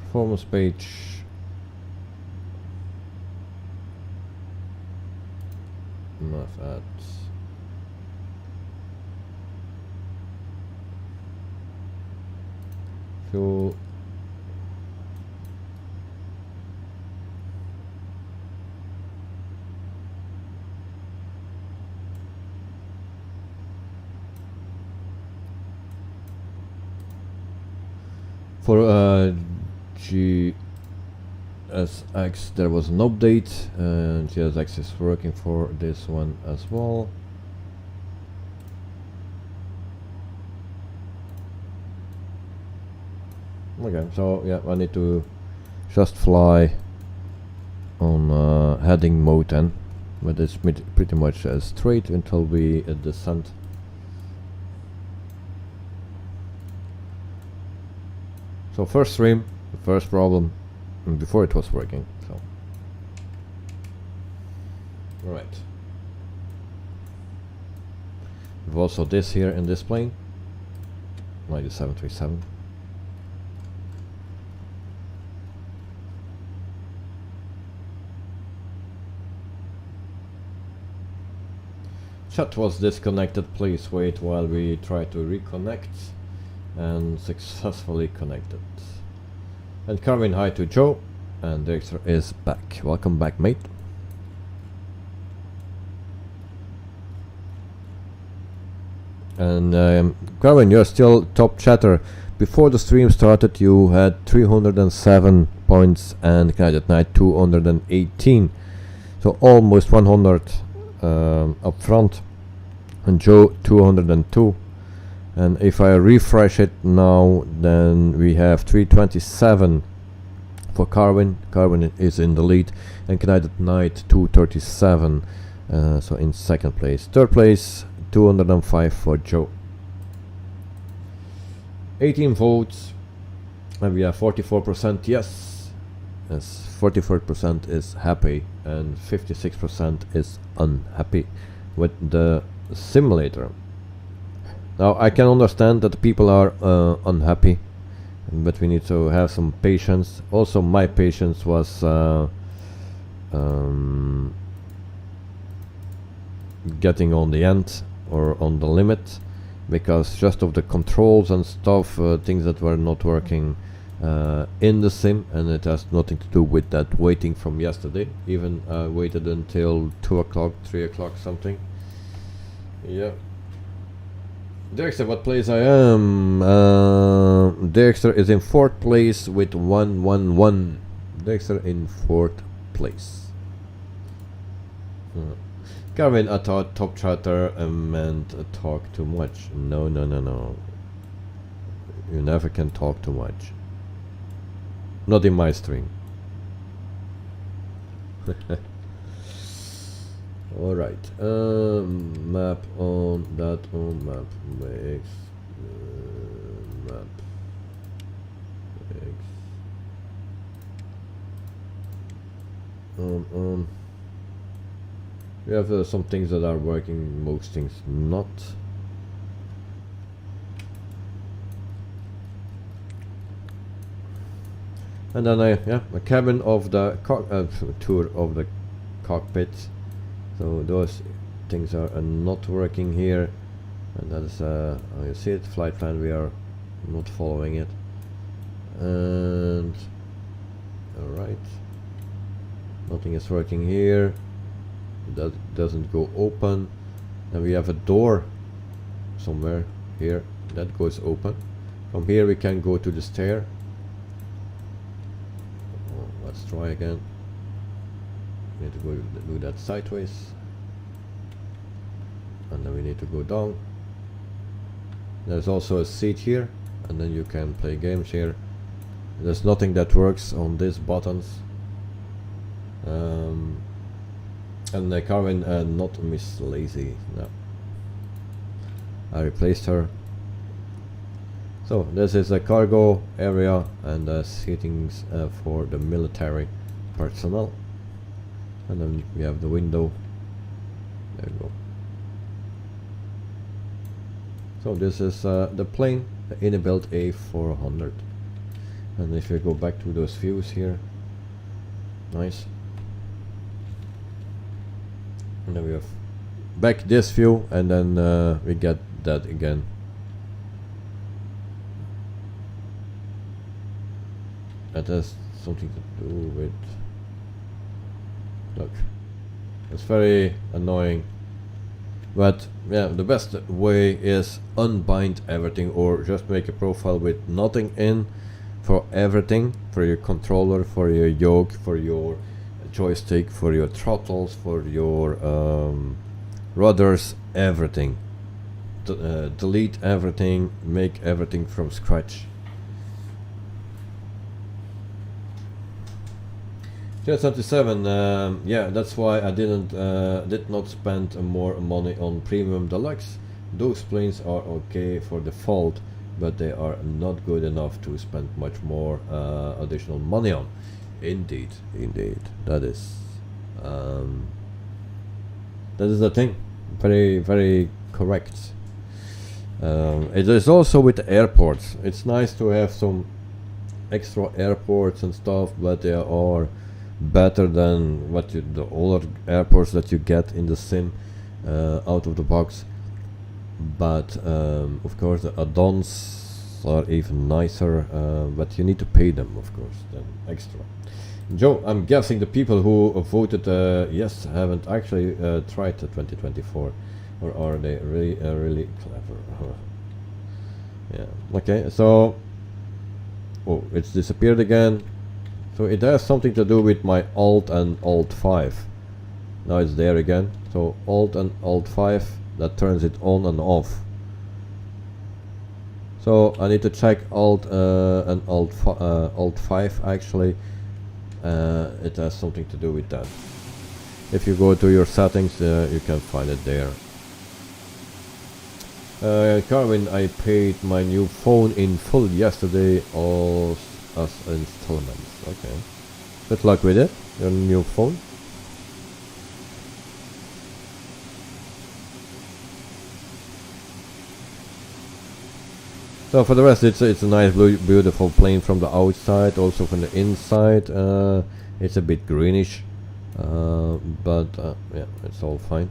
performance page, Msfs, fuel, for GSX there was an update, and GSX is working for this one as well. Okay, so yeah, I need to just fly on heading mode then, but it's pretty much straight until we descend. So So first stream, the first problem, and before it was working. So right. We've also this here in this plane, like the 737. Chat was disconnected, please wait while we try to reconnect, and successfully connected. And Carvin, hi to Joe, and Dexter is back. Welcome back, mate. And Carvin, you're still top chatter. Before the stream started you had 307 points and Canadian Night 218. So almost 100 up front, and Joe 202. And if I refresh it now, then we have 327 for Carvin. Carvin is in the lead, and Canadian Night 237, so in second place. Third place 205 for Joe. 18 votes, and we have 44% yes. Yes, 44% is happy and 56% is unhappy with the simulator. Now I can understand that people are unhappy, but we need to have some patience. Also my patience was getting on the end or on the limit, because just of the controls and stuff, things that were not working in the sim, and it has nothing to do with that waiting from yesterday. Even waited until 2 o'clock, 3 o'clock something. Yeah. Dexter, what place I am? Dexter is in 4th place with 111. Dexter in 4th place. Carvin, I thought top chatter meant talk too much. No, no, no, no. You never can talk too much. Not in my stream. Alright. Map on that on map makes map makes we have some things that are working, most things not. And then a cabin of the tour of the cockpit. So those things are not working here, and that is you see it, flight plan, we are not following it. And alright, nothing is working here. That doesn't go open. Then we have a door somewhere here that goes open. From here we can go to the stair. Let's try again. We need to go do that sideways, and then we need to go down. There's also a seat here, and then you can play games here. There's nothing that works on these buttons. And Carvin, not Miss Lazy, no. I replaced her. So this is a cargo area and seatings for the military personnel. And then we have the window. There you go. So this is the plane, the inibuild A400. And if you go back to those views here, nice. And then we have back this view, and then we get that again. That has something to do with, look, it's very annoying, but yeah, the best way is unbind everything, or just make a profile with nothing in for everything, for your controller, for your yoke, for your joystick, for your throttles, for your rudders, everything. Delete everything, make everything from scratch. Jet77, yeah, that's why I did not spend more money on Premium Deluxe. Those planes are okay for default, but they are not good enough to spend much more additional money on. Indeed, that is the thing. Very correct. It is also with the airports. It's nice to have some extra airports and stuff, but they are better than the older airports that you get in the sim out of the box. But of course the add-ons are even nicer, but you need to pay them, of course, then extra. Joe, I'm guessing the people who voted yes haven't actually tried the 2024, or are they really clever? Yeah. Okay. So, oh, it's disappeared again. So it has something to do with my Alt and Alt 5. Now it's there again. So Alt and Alt 5, that turns it on and off. So I need to check Alt and Alt 5 actually. It has something to do with that. If you go to your settings, you can find it there. Carwin, I paid my new phone in full yesterday, all as installments. Okay. Good luck with it, your new phone. So for the rest, it's a nice beautiful plane from the outside, also from the inside. It's a bit greenish, but yeah, it's all fine.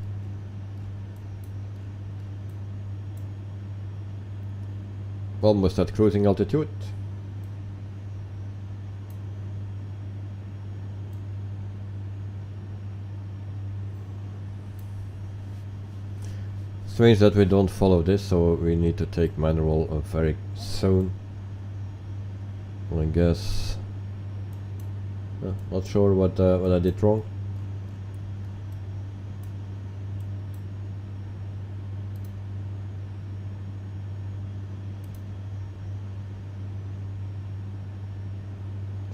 Almost at cruising altitude. Strange that we don't follow this, so we need to take manual very soon. I guess. Not sure what I did wrong.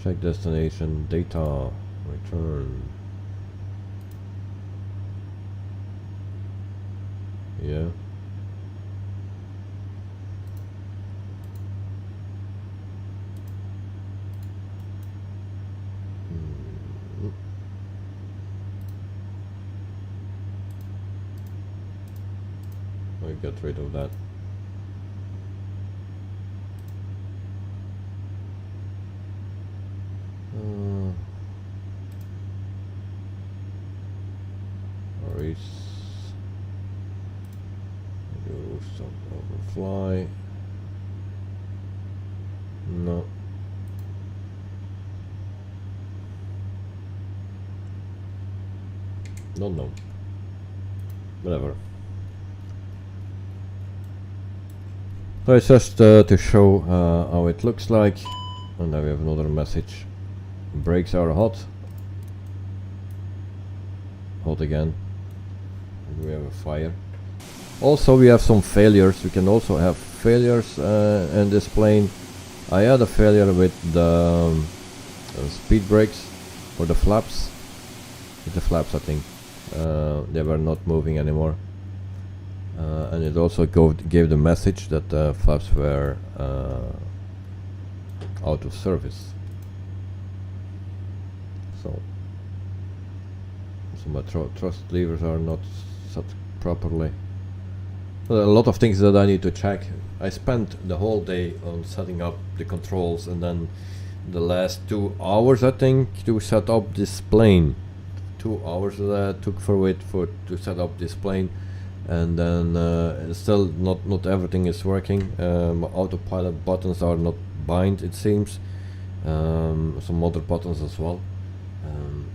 Check destination, data, return. Yeah. I get rid of that. Race. Do some overfly. No. Don't know. Whatever. So it's just to show how it looks like. And now we have another message. Brakes are hot. Hot again. And we have a fire. Also we have some failures. We can also have failures in this plane. I had a failure with the speed brakes or the flaps. With the flaps, I think. They were not moving anymore. And it also gave the message that the flaps were out of service. So my thrust levers are not set properly. A lot of things that I need to check. I spent the whole day on setting up the controls, and then the last 2 hours I think to set up this plane. 2 hours that I took for it to set up this plane, and then still not everything is working. My autopilot buttons are not bind, it seems. Some other buttons as well.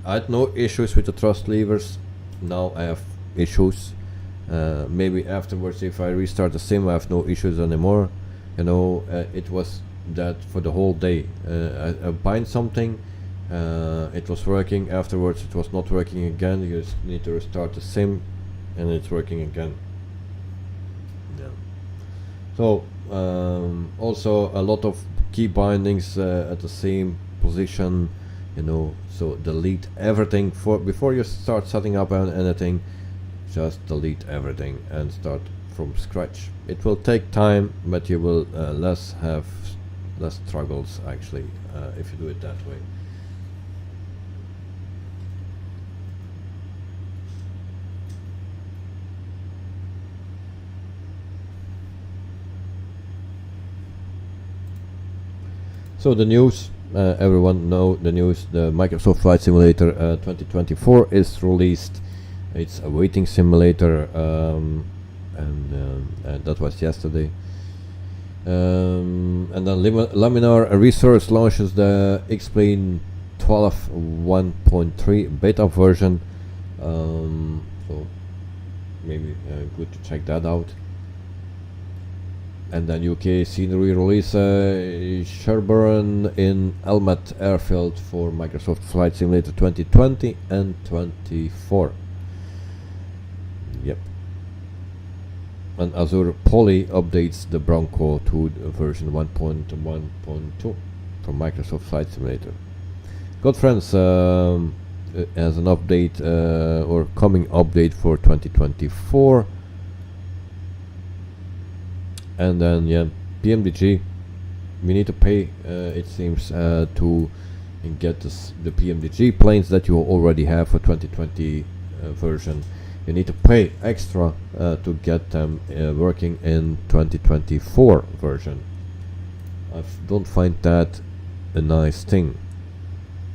I had no issues with the thrust levers. Now I have issues. Maybe afterwards, if I restart the sim, I have no issues anymore. You know, it was that for the whole day. I bind something, it was working. Afterwards, it was not working again. You just need to restart the sim, and it's working again. Yeah. So also a lot of key bindings at the same position. You know, so delete everything before you start setting up anything. Just delete everything and start from scratch. It will take time, but you will have less struggles actually if you do it that way. So the news, everyone know the news. The Microsoft Flight Simulator 2024 is released. It's a waiting simulator, and that was yesterday. And then Laminar Research launches the X-Plane 12 1.3 beta version. So maybe good to check that out. And then UK scenery release Sherburne in Elmet Airfield for Microsoft Flight Simulator 2020 and 24. Yep. And Azure Poly updates the Bronco to version 1.1.2 from Microsoft Flight Simulator. Good friends, as an update or coming update for 2024. And then yeah, PMDG, we need to pay it seems to get the PMDG planes that you already have for 2020 version. You need to pay extra to get them working in 2024 version. I don't find that a nice thing.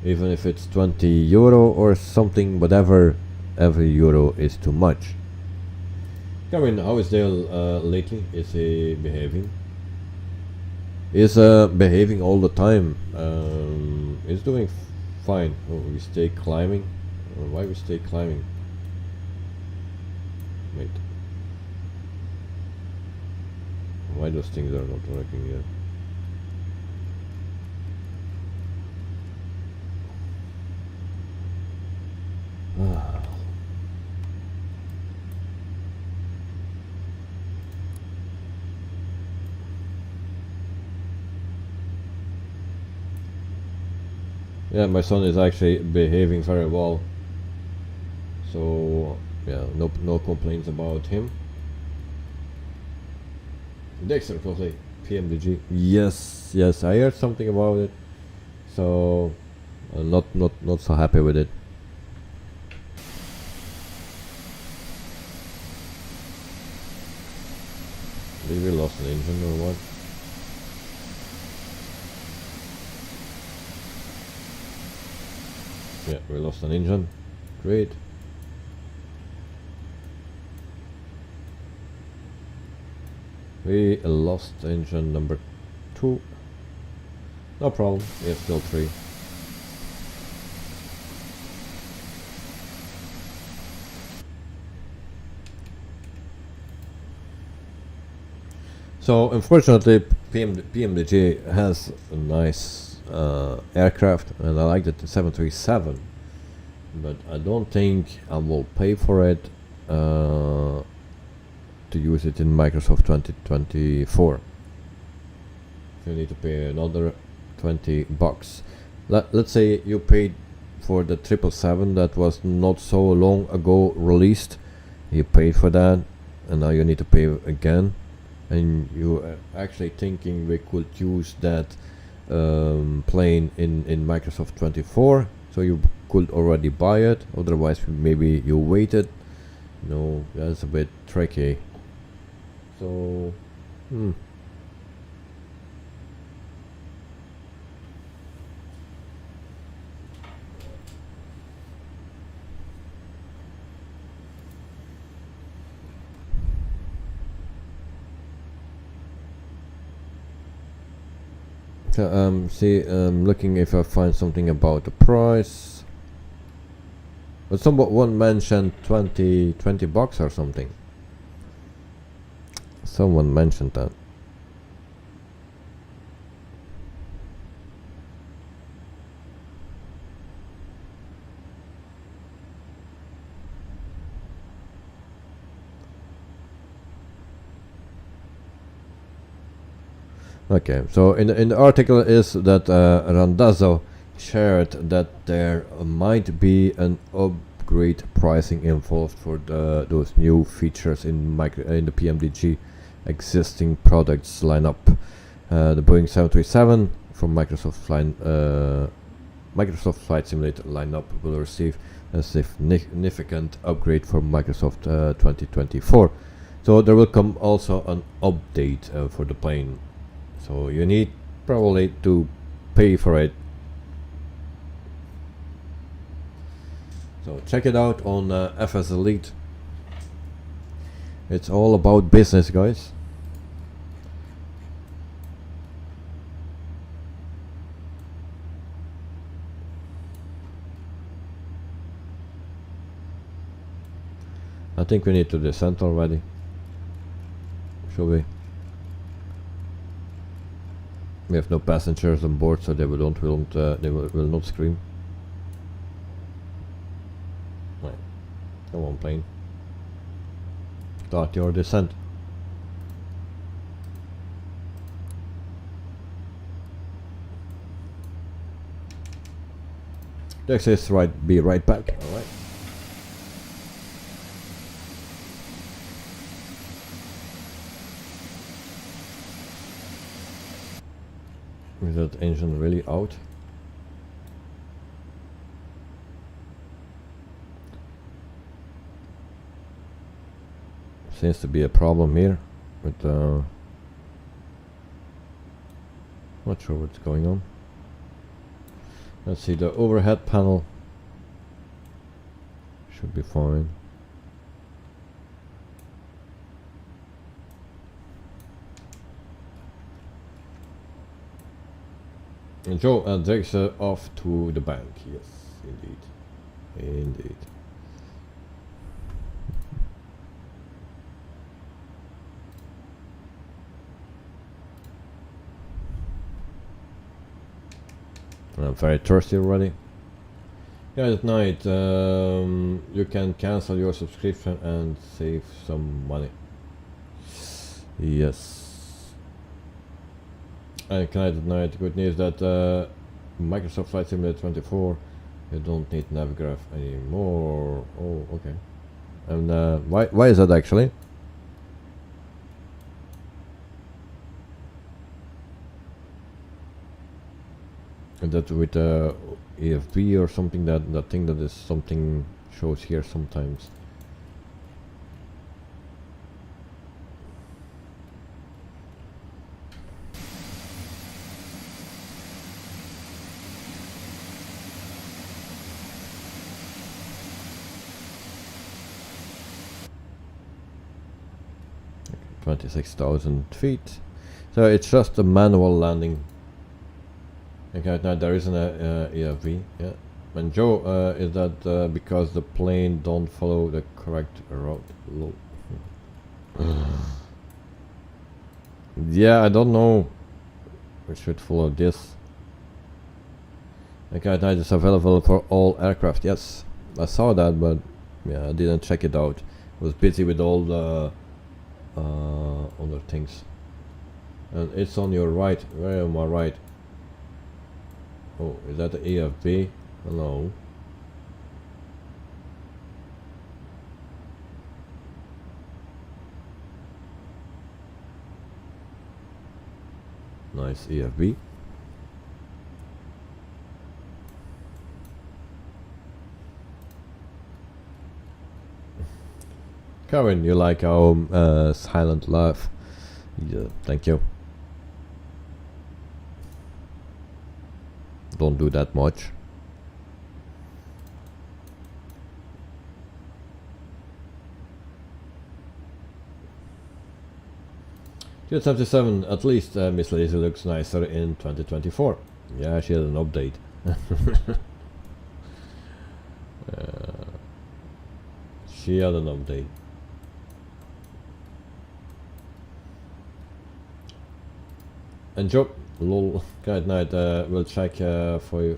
Even if it's 20 euro or something, whatever, every euro is too much. Kevin, how is Dale lately? Is he behaving? He's behaving all the time. He's doing fine. Oh, we stay climbing. Why we stay climbing? Wait. Why those things are not working yet? Yeah, my son is actually behaving very well. So yeah, no complaints about him. Dexter Closely, PMDG. Yes, I heard something about it. So not so happy with it. Did we lost an engine or what? Yeah, we lost an engine. Great. We lost engine number 2. No problem. We have still 3. So unfortunately, PMDG has a nice aircraft, and I like the 737, but I don't think I will pay for it to use it in Microsoft 2024. You need to pay another 20 bucks. Let's say you paid for the 777 that was not so long ago released. You paid for that, and now you need to pay again. And you are actually thinking we could use that plane in Microsoft 24, so you could already buy it. Otherwise, maybe you waited. No, that's a bit tricky. So, looking if I find something about the price. But someone mentioned 20 bucks or something. Someone mentioned that. Okay, so in the article is that Randazzo shared that there might be an upgrade pricing involved for those new features in the PMDG existing products lineup. The Boeing 737 from Microsoft Flight Simulator lineup will receive a significant upgrade from Microsoft 2024. So there will come also an update for the plane. So you need probably to pay for it. So check it out on FS Elite. It's all about business, guys. I think we need to descend already. Shall we? We have no passengers on board, so they will not scream. Right. Come on, plane. Start your descent. This is right. Be right back. All right. Is that engine really out? Seems to be a problem here with not sure what's going on. Let's see, the overhead panel should be fine. And Joe takes off to the bank. Yes, indeed. Indeed. I'm very thirsty already. Yeah, at night you can cancel your subscription and save some money. Yes. And at night, good news that Microsoft Flight Simulator 24, you don't need Navigraph anymore. Oh, okay. And why is that actually? And that with EFB or something, that thing that is something shows here sometimes. Okay, 26,000 feet. So it's just a manual landing. Okay, now there is an EFV, yeah. And Joe, is that because the plane don't follow the correct route? Yeah, I don't know. We should follow this. Okay, now it's available for all aircraft. Yes, I saw that, but yeah, I didn't check it out. I was busy with all the other things. And it's on your right. Where am I right? Oh, is that the AFB? Hello. Nice EFB. Karen, you like our silent laugh? Yeah, thank you. Don't do that much. J77, at least Miss Lazy looks nicer in 2024. Yeah, she had an update. She had an update. And Joe, lol, good night. We'll check for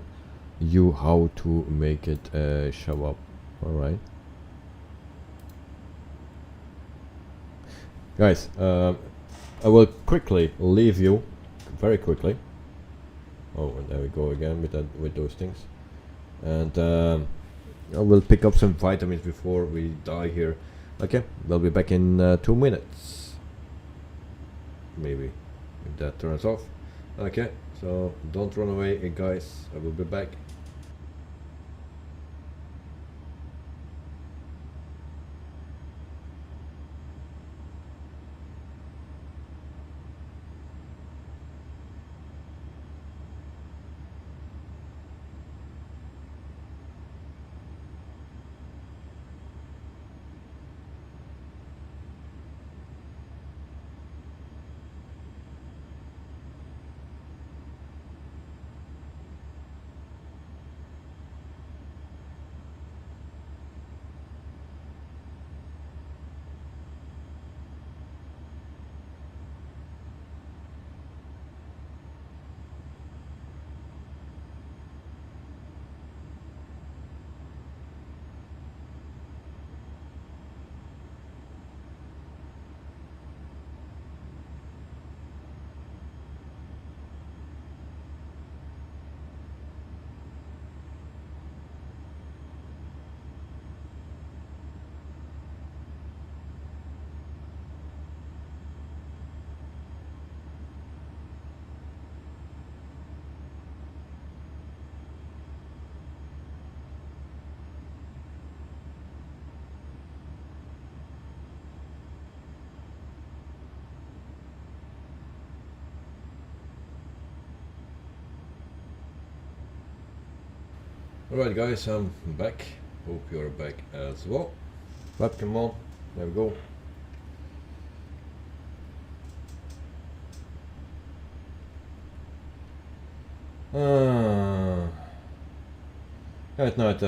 you how to make it show up. Alright. Guys, I will quickly leave you, very quickly. Oh, and there we go again with that, with those things. And I will pick up some vitamins before we die here. Okay, we'll be back in 2 minutes. Maybe, if that turns off. Okay, so don't run away, guys. I will be back. Alright guys, I'm back. Hope you're back as well. Webcam on, there we go. At night,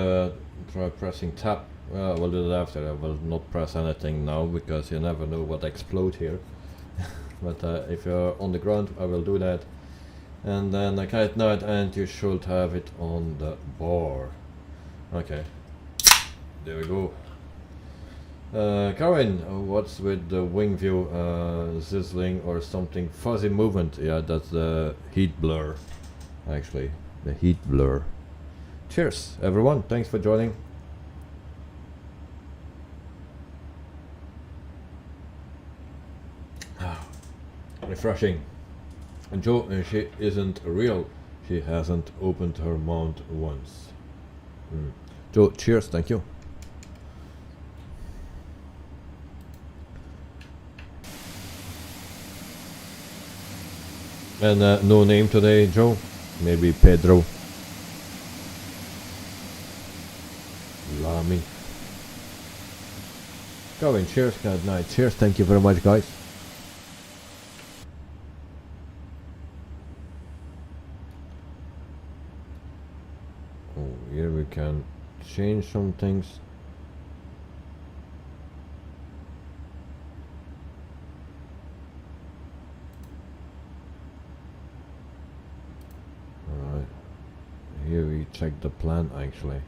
try pressing tab. Well, I will do that after. I will not press anything now because you never know what explode here. But if you're on the ground, I will do that. And then at night, and you should have it on the bar. Okay, there we go. Karen, what's with the wing view sizzling or something fuzzy movement? Yeah, that's the heat blur, actually, the heat blur. Cheers everyone, thanks for joining. Refreshing. And Joe, she isn't real. She hasn't opened her mouth once. Joe, cheers, thank you. And no name today, Joe? Maybe Pedro. Lamy. Going, cheers, good night. Cheers, thank you very much, guys. Here we can change some things. Alright, here we check the plan actually.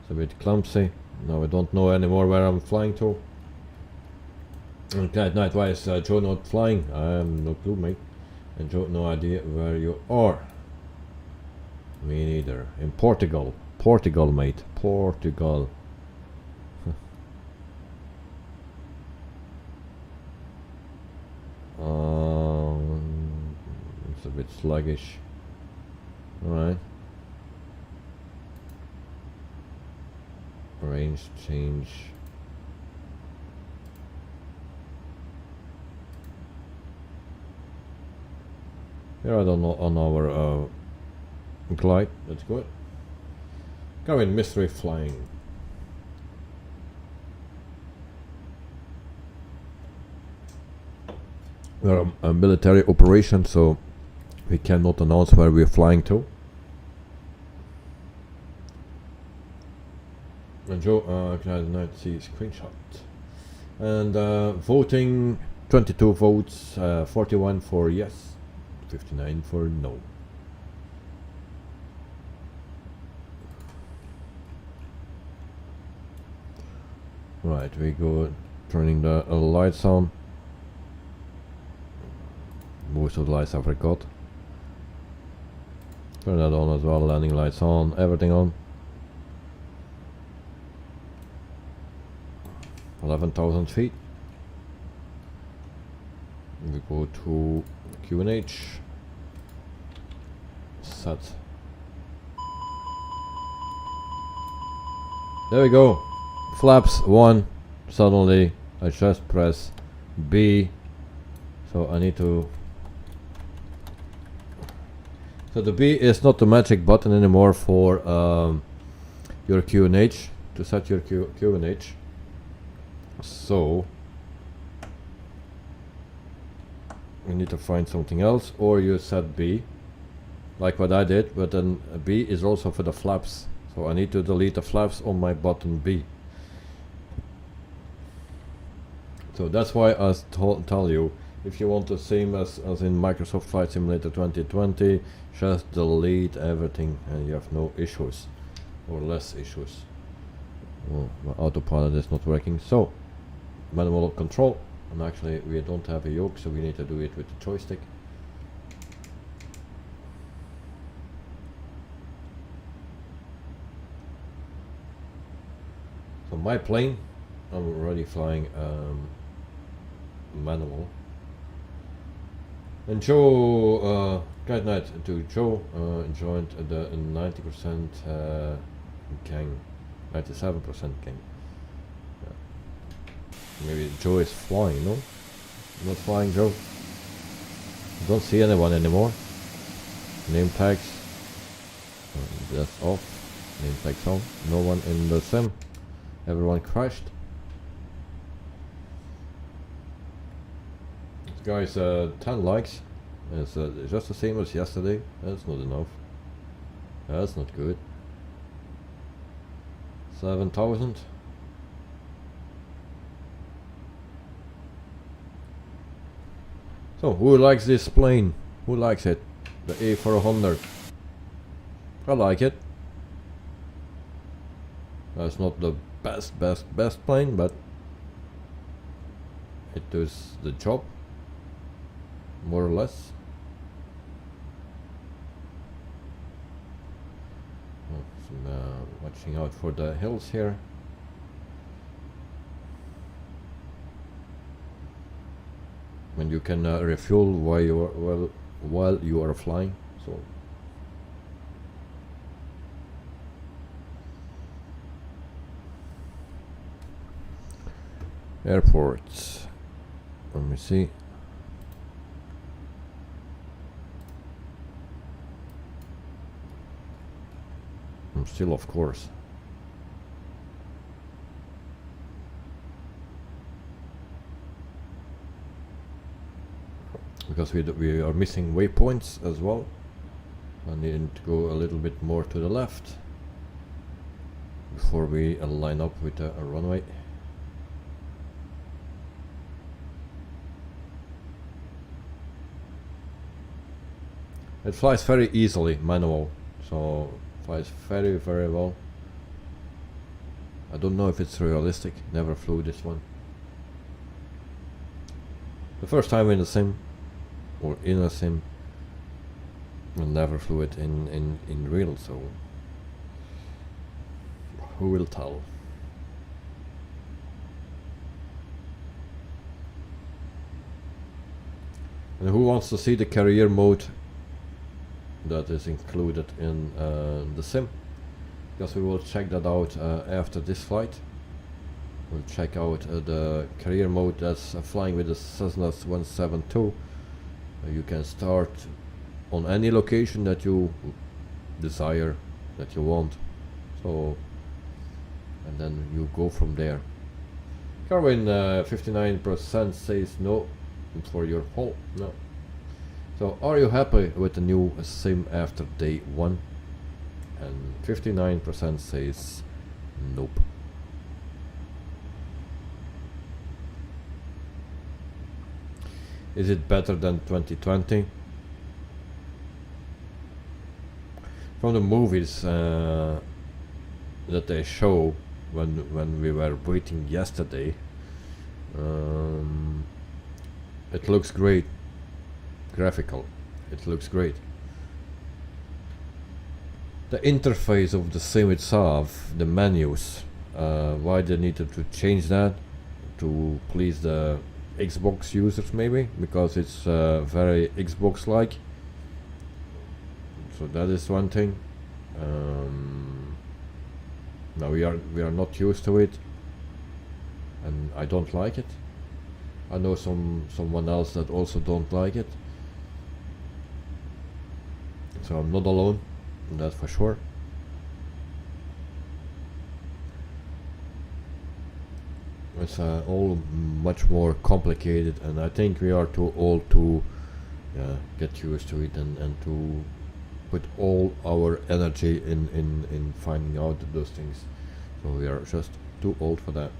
It's a bit clumsy. Now I don't know anymore where I'm flying to. Okay, at night, why is Joe not flying? I have no clue, mate. And Joe, no idea where you are. Me neither. In Portugal. Portugal, mate. Portugal. It's a bit sluggish. Alright. Range change. Here I don't know on our glide, that's good. Go in mystery flying. We're a military operation, so we cannot announce where we're flying to. And Joe, can I not see screenshot? And voting, 22 votes, 41 for yes, 59 for no. Right, we go turning the lights on. Most of the lights I forgot. Turn that on as well, landing lights on, everything on. 11,000 feet. We go to QNH. Set. There we go. Flaps 1. Suddenly I just press B. So I need to. So the B is not the magic button anymore for your QNH, to set your QNH. So you need to find something else, or you set B, like what I did, but then B is also for the flaps. So I need to delete the flaps on my button B. So that's why I tell you, if you want the same as in Microsoft Flight Simulator 2020, just delete everything and you have no issues, or less issues. Oh, my autopilot is not working. So manual control, and actually we don't have a yoke, so we need to do it with the joystick. So my plane, I'm already flying manual. And Joe, guide night to Joe, joined the 90% gang, 97% gang. Yeah. Maybe Joe is flying, no? Not flying, Joe. Don't see anyone anymore. Name tags, that's off. Name tags on. No one in the sim. Everyone crashed. Guys, 10 likes. It's just the same as yesterday. That's not enough. That's not good. 7,000. So, who likes this plane? Who likes it? The A400. I like it. That's not the best plane, but it does the job, more or less. Watching out for the hills here. And you can refuel while you are flying. So airports. Let me see. Still, of course. Because we are missing waypoints as well. I need to go a little bit more to the left before we line up with a runway. It flies very easily, manual, so flies very well. I don't know if it's realistic, never flew this one. The first time in a sim, or in a sim, I never flew it in real, so who will tell? And who wants to see the career mode that is included in the sim? Because we will check that out after this flight. We'll check out the career mode that's flying with the Cessna 172. You can start on any location that you desire, that you want. So, and then you go from there. Carwin, 59% says no for your poll. No. So, are you happy with the new sim after day 1? And 59% says nope. Is it better than 2020? From the movies that they show when we were waiting yesterday, it looks great. Graphical, it looks great. The interface of the sim itself, the menus, why they needed to change that, to please the Xbox users maybe, because it's very Xbox like. So that is one thing. Now we are not used to it, and I don't like it. I know someone else that also don't like it, so I'm not alone, that's for sure. It's all much more complicated, and I think we are too old to get used to it and to put all our energy in finding out those things. So we are just too old for that.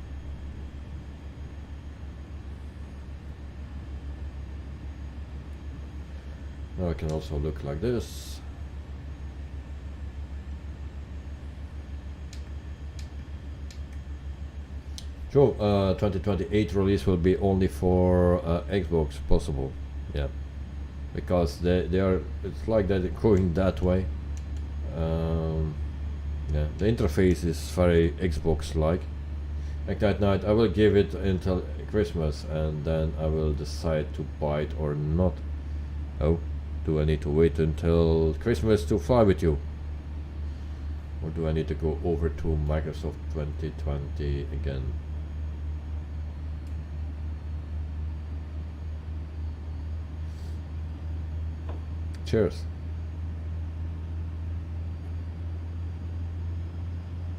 Now I can also look like this. So 2028 release will be only for Xbox possible, yeah, because they are, it's like they're going that way. Yeah, the interface is very Xbox like. Like that night I will give it until Christmas, and then I will decide to buy it or not. Oh, do I need to wait until Christmas to fly with you? Or do I need to go over to Microsoft 2020 again? Cheers.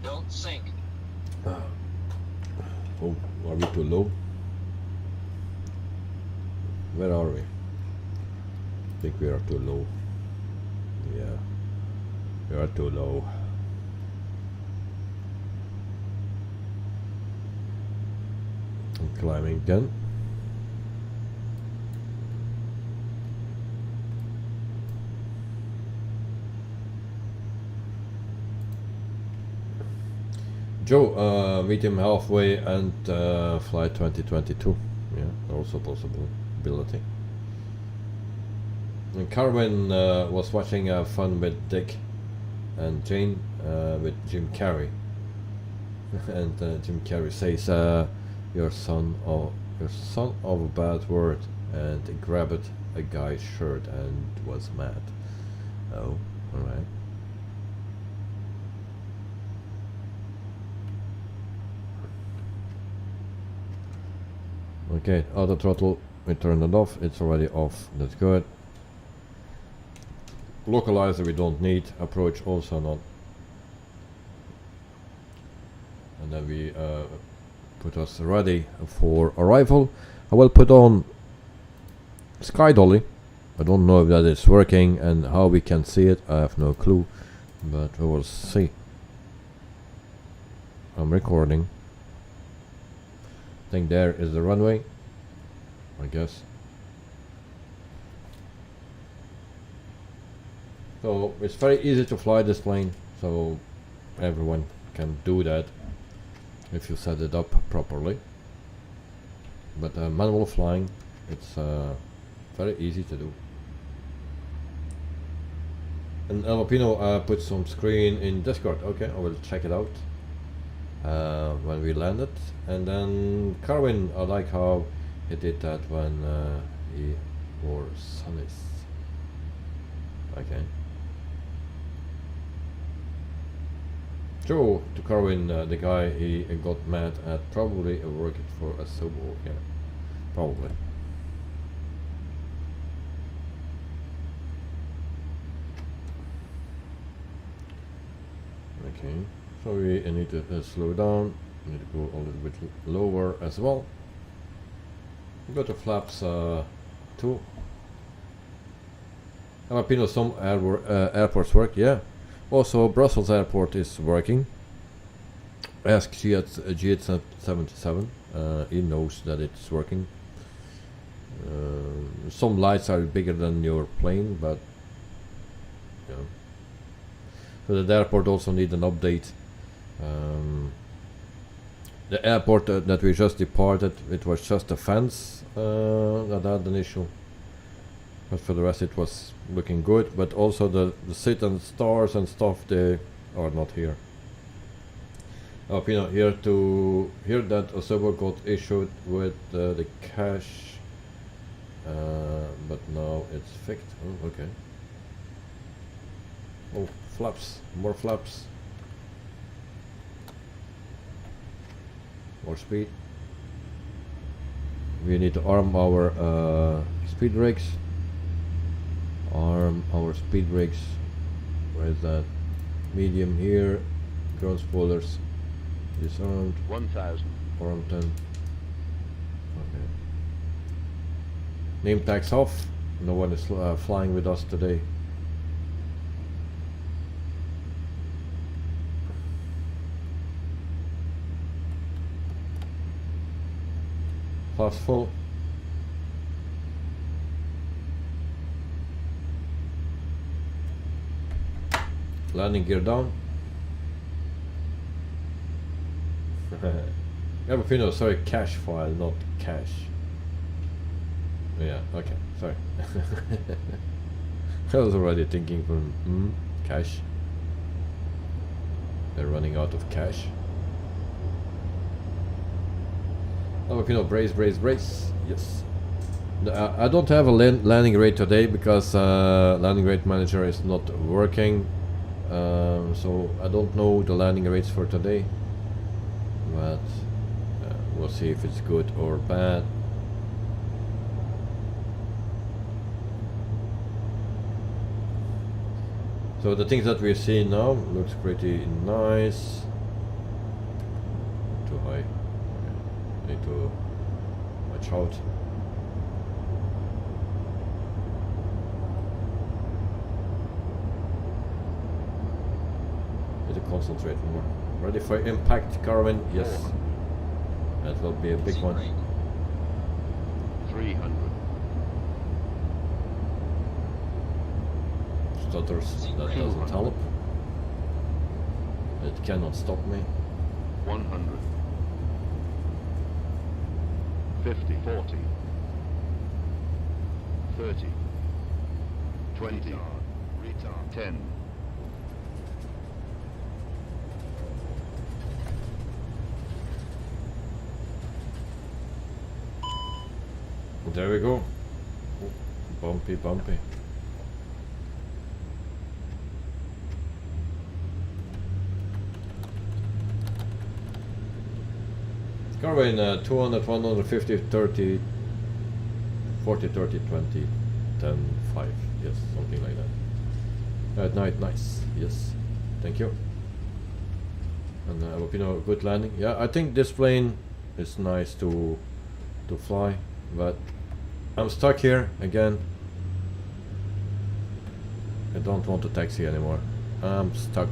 Don't sink. Oh, are we too low? Where are we? I think we are too low. Yeah, we are too low. I'm climbing again. Joe, meet him halfway and fly 2022. Yeah, also possibility. And Carwin was watching Fun with Dick and Jane with Jim Carrey. And Jim Carrey says, "Your son of a bad word," and grabbed a guy's shirt and was mad. Oh, all right. Okay, auto throttle, we turn it off, it's already off, that's good. Localizer we don't need, approach also not. And then we put us ready for arrival. I will put on Sky Dolly. I don't know if that is working and how we can see it, I have no clue, but we will see. I'm recording. I think there is the runway, I guess. So it's very easy to fly this plane, so everyone can do that if you set it up properly. But manual flying, it's very easy to do. And El Pino put some screen in Discord. Okay, I will check it out when we landed. And then Carwin, I like how he did that when he wore sunnies. Okay. Joe to Carwin, the guy he got mad at, probably working for Asobo. Yeah, probably. Okay, so we need to slow down. We need to go a little bit lower as well. Go to flaps 2. Pino, some airports work, yeah. Also, Brussels airport is working. Ask G877. He knows that it's working. Some lights are bigger than your plane, but yeah. So the airport also need an update. The airport that we just departed, it was just a fence that had an issue. But for the rest it was looking good, but also the sit and stars and stuff, they are not here. Oh, Pino, here that Asobo got issued with the cash, but now it's fixed. Oh, okay. Oh, flaps, more flaps, more speed. We need to arm our speed brakes. Arm our speed brakes. Where is that? Medium here. Ground spoilers disarmed. 1000. Arm 10. Okay. Name tags off. No one is flying with us today. Flaps full. Landing gear down. Yeah, but you know, sorry, cache file, not cache. Yeah, okay, sorry. I was already thinking from cache. They're running out of cache. Oh, you know, brace, brace, brace. Yes. I don't have a landing rate today because landing rate manager is not working. So I don't know the landing rates for today, but we'll see if it's good or bad. So the things that we're seeing now looks pretty nice. Too high. Okay. Need to watch out. Need to concentrate more. Ready for impact, Carvin? Yes. That will be a big one. 300. Stutters, that doesn't help. It cannot stop me. 100. 50. 40. 30. 20. Retard. 10. There we go. Oh, bumpy, bumpy. Carvin 200, 150, 30, 40, 30, 20, 10, 5. Yes, something like that. At night, nice. Yes, thank you. And Alpino, good landing. Yeah, I think this plane is nice to fly, but I'm stuck here again. I don't want to taxi anymore. I'm stuck.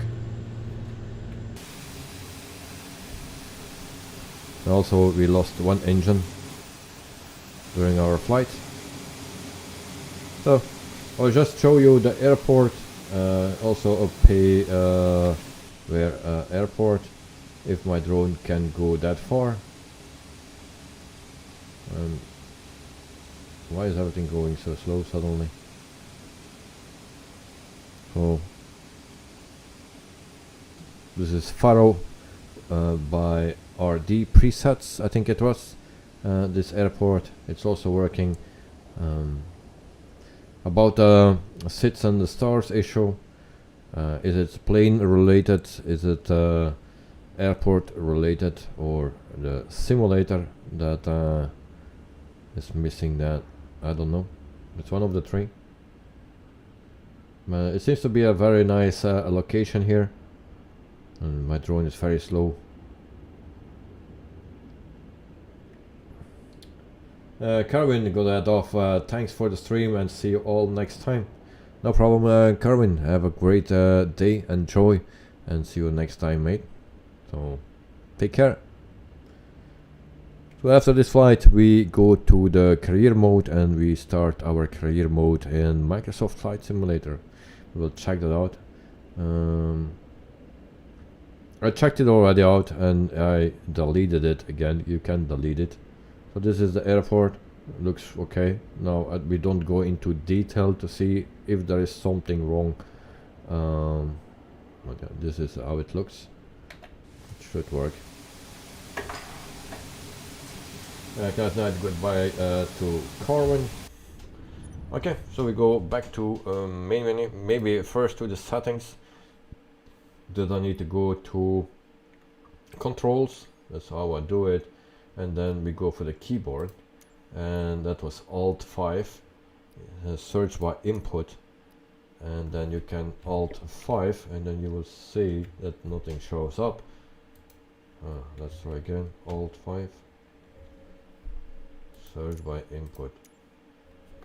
Also, we lost one engine during our flight. So, I'll just show you the airport. Also a pay where airport, if my drone can go that far. Why is everything going so slow suddenly? So, this is Faro by RD presets, I think it was. This airport, it's also working. About Sits and the Stars issue, is it plane related, is it airport related, or the simulator that is missing that? I don't know. It's one of the three. It seems to be a very nice location here, and my drone is very slow. Carvin, gonna head off. Thanks for the stream and see you all next time. No problem, Carvin. Have a great day, enjoy, and see you next time, mate. So, take care. So after this flight, we go to the career mode and we start our career mode in Microsoft Flight Simulator. We'll check that out. I checked it already out and I deleted it again. You can delete it. So this is the airport. Looks okay. Now we don't go into detail to see if there is something wrong. But yeah, this is how it looks. should work. Good night, goodbye to Corwin. Okay, so we go back to main menu. Maybe first to the settings. Then I need to go to controls. That's how I do it. And then we go for the keyboard. And that was Alt 5. Search by input. And then you can Alt 5 and then you will see that nothing shows up. Let's try again. Alt 5. Search by input.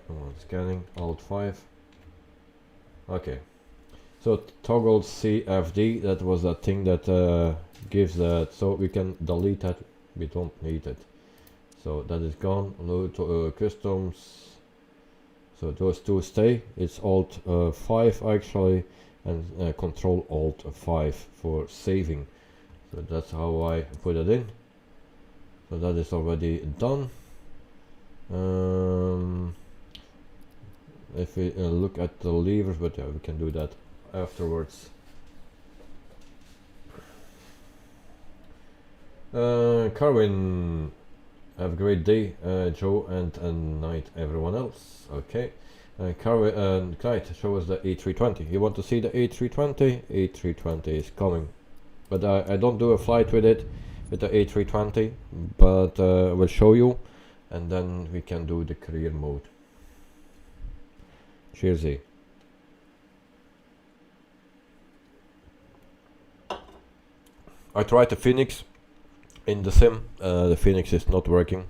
Come on, scanning. Alt 5. Okay. So toggle CFD, that was that thing that gives that, so we can delete that. We don't need it. So that is gone. Load to customs. So those two stay. It's Alt 5 actually, and Control Alt 5 for saving. So that's how I put it in. So that is already done. If we look at the levers, but yeah, we can do that afterwards. Carwin, have a great day, Joe, and night everyone else. Okay. Carwin and Clyde, show us the A320. You want to see the A320? A320 is coming, but I don't do a flight with it, with the A320, but we'll show you, and then we can do the career mode. Cheersy. I tried the Phoenix in the sim. The Phoenix is not working.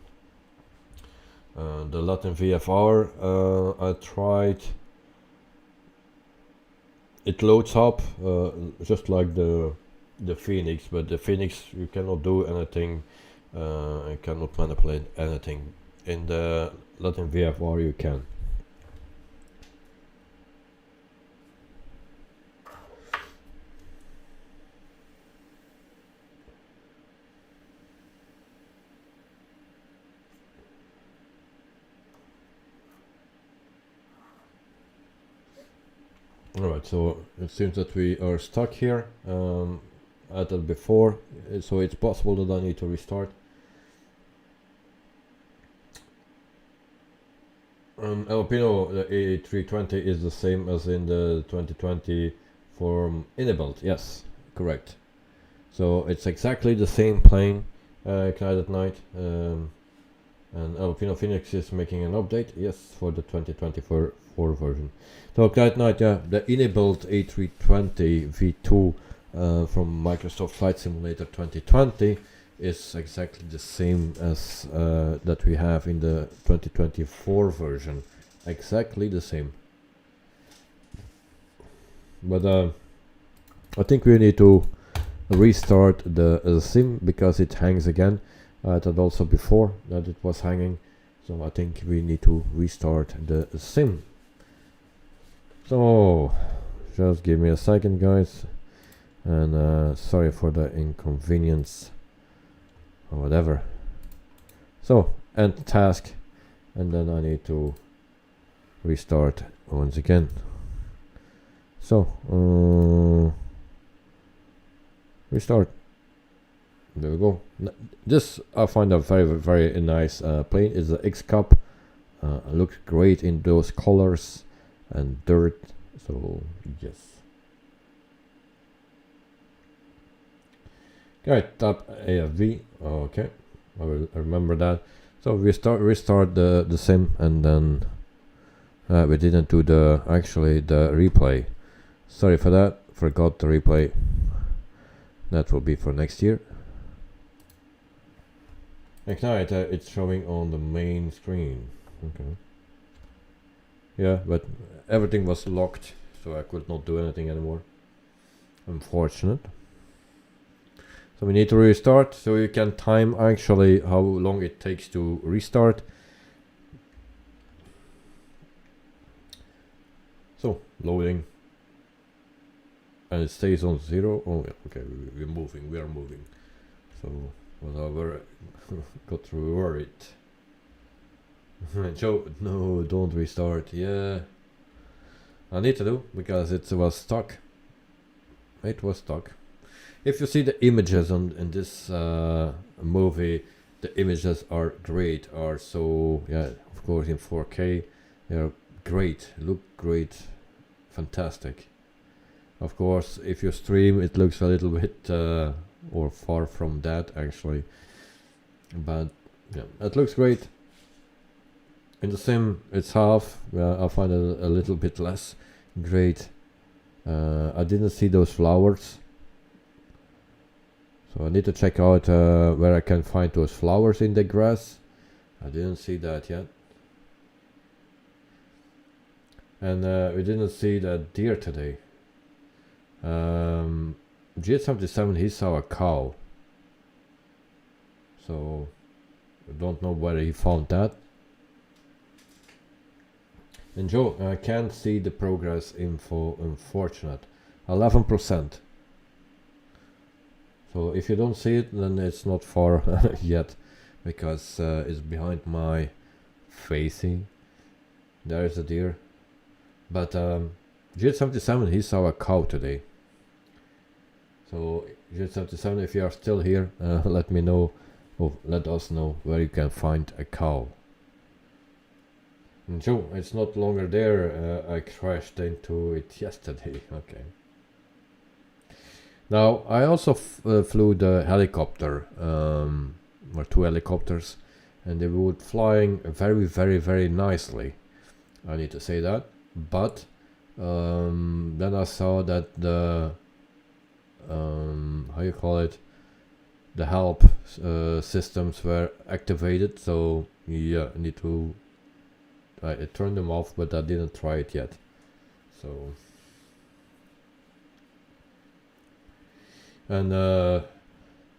The Latin VFR I tried. It loads up just like the Phoenix, but the Phoenix you cannot do anything. You cannot manipulate anything. In the Latin VFR you can. Alright, so it seems that we are stuck here. I did before, so it's possible that I need to restart. Alpino, the A320 is the same as in the 2020 from inibuilds. Yes, correct. So it's exactly the same plane, Knight at Night. And Alpino Phoenix is making an update, yes, for the 2024 version. So Knight at Night, yeah, the inibuild A320 V2 from Microsoft Flight Simulator 2020 is exactly the same as that we have in the 2024 version. Exactly the same. But I think we need to restart the sim because it hangs again. I thought also before that it was hanging, so I think we need to restart the sim. So just give me a second, guys, and sorry for the inconvenience or whatever. So end task, and then I need to restart once again. So restart. There we go. This I find a very nice plane. It's the X-Cup. Looks great in those colors and dirt. So yes. Okay, tap AFV. Okay, I will remember that. So we restart the sim, and then we didn't do the replay. Sorry for that. Forgot the replay. That will be for next year. Ignite, it's showing on the main screen. Okay. Yeah, but everything was locked, so I could not do anything anymore. Unfortunate. So we need to restart, so you can time actually how long it takes to restart. So, loading. And it stays on 0. Oh, yeah, okay, we are moving. So, whatever, got worried. Joe, no, don't restart. Yeah, I need to do because it was stuck. It was stuck. If you see the images on in this movie, the images are great. Are so yeah, of course in 4K, they're great. Look great, fantastic. Of course, if you stream, it looks a little bit or far from that actually, but yeah, it looks great. In the sim, it's half. I find it a little bit less great. I didn't see those flowers, so I need to check out where I can find those flowers in the grass. I didn't see that yet. And we didn't see that deer today. G77, he saw a cow. So I don't know whether he found that. And Joe, I can't see the progress info, unfortunate. 11%. So if you don't see it, then it's not far yet, because it's behind my facing. There is a deer. But G77, he saw a cow today. So G77, if you are still here, let me know, or let us know where you can find a cow. And Joe, it's not longer there. I crashed into it yesterday. Okay. Now I also flew the helicopter, or 2 helicopters, and they were flying very nicely. I need to say that. But then I saw that the how you call it, the help systems were activated. So yeah, I need to. I turned them off, but I didn't try it yet. So and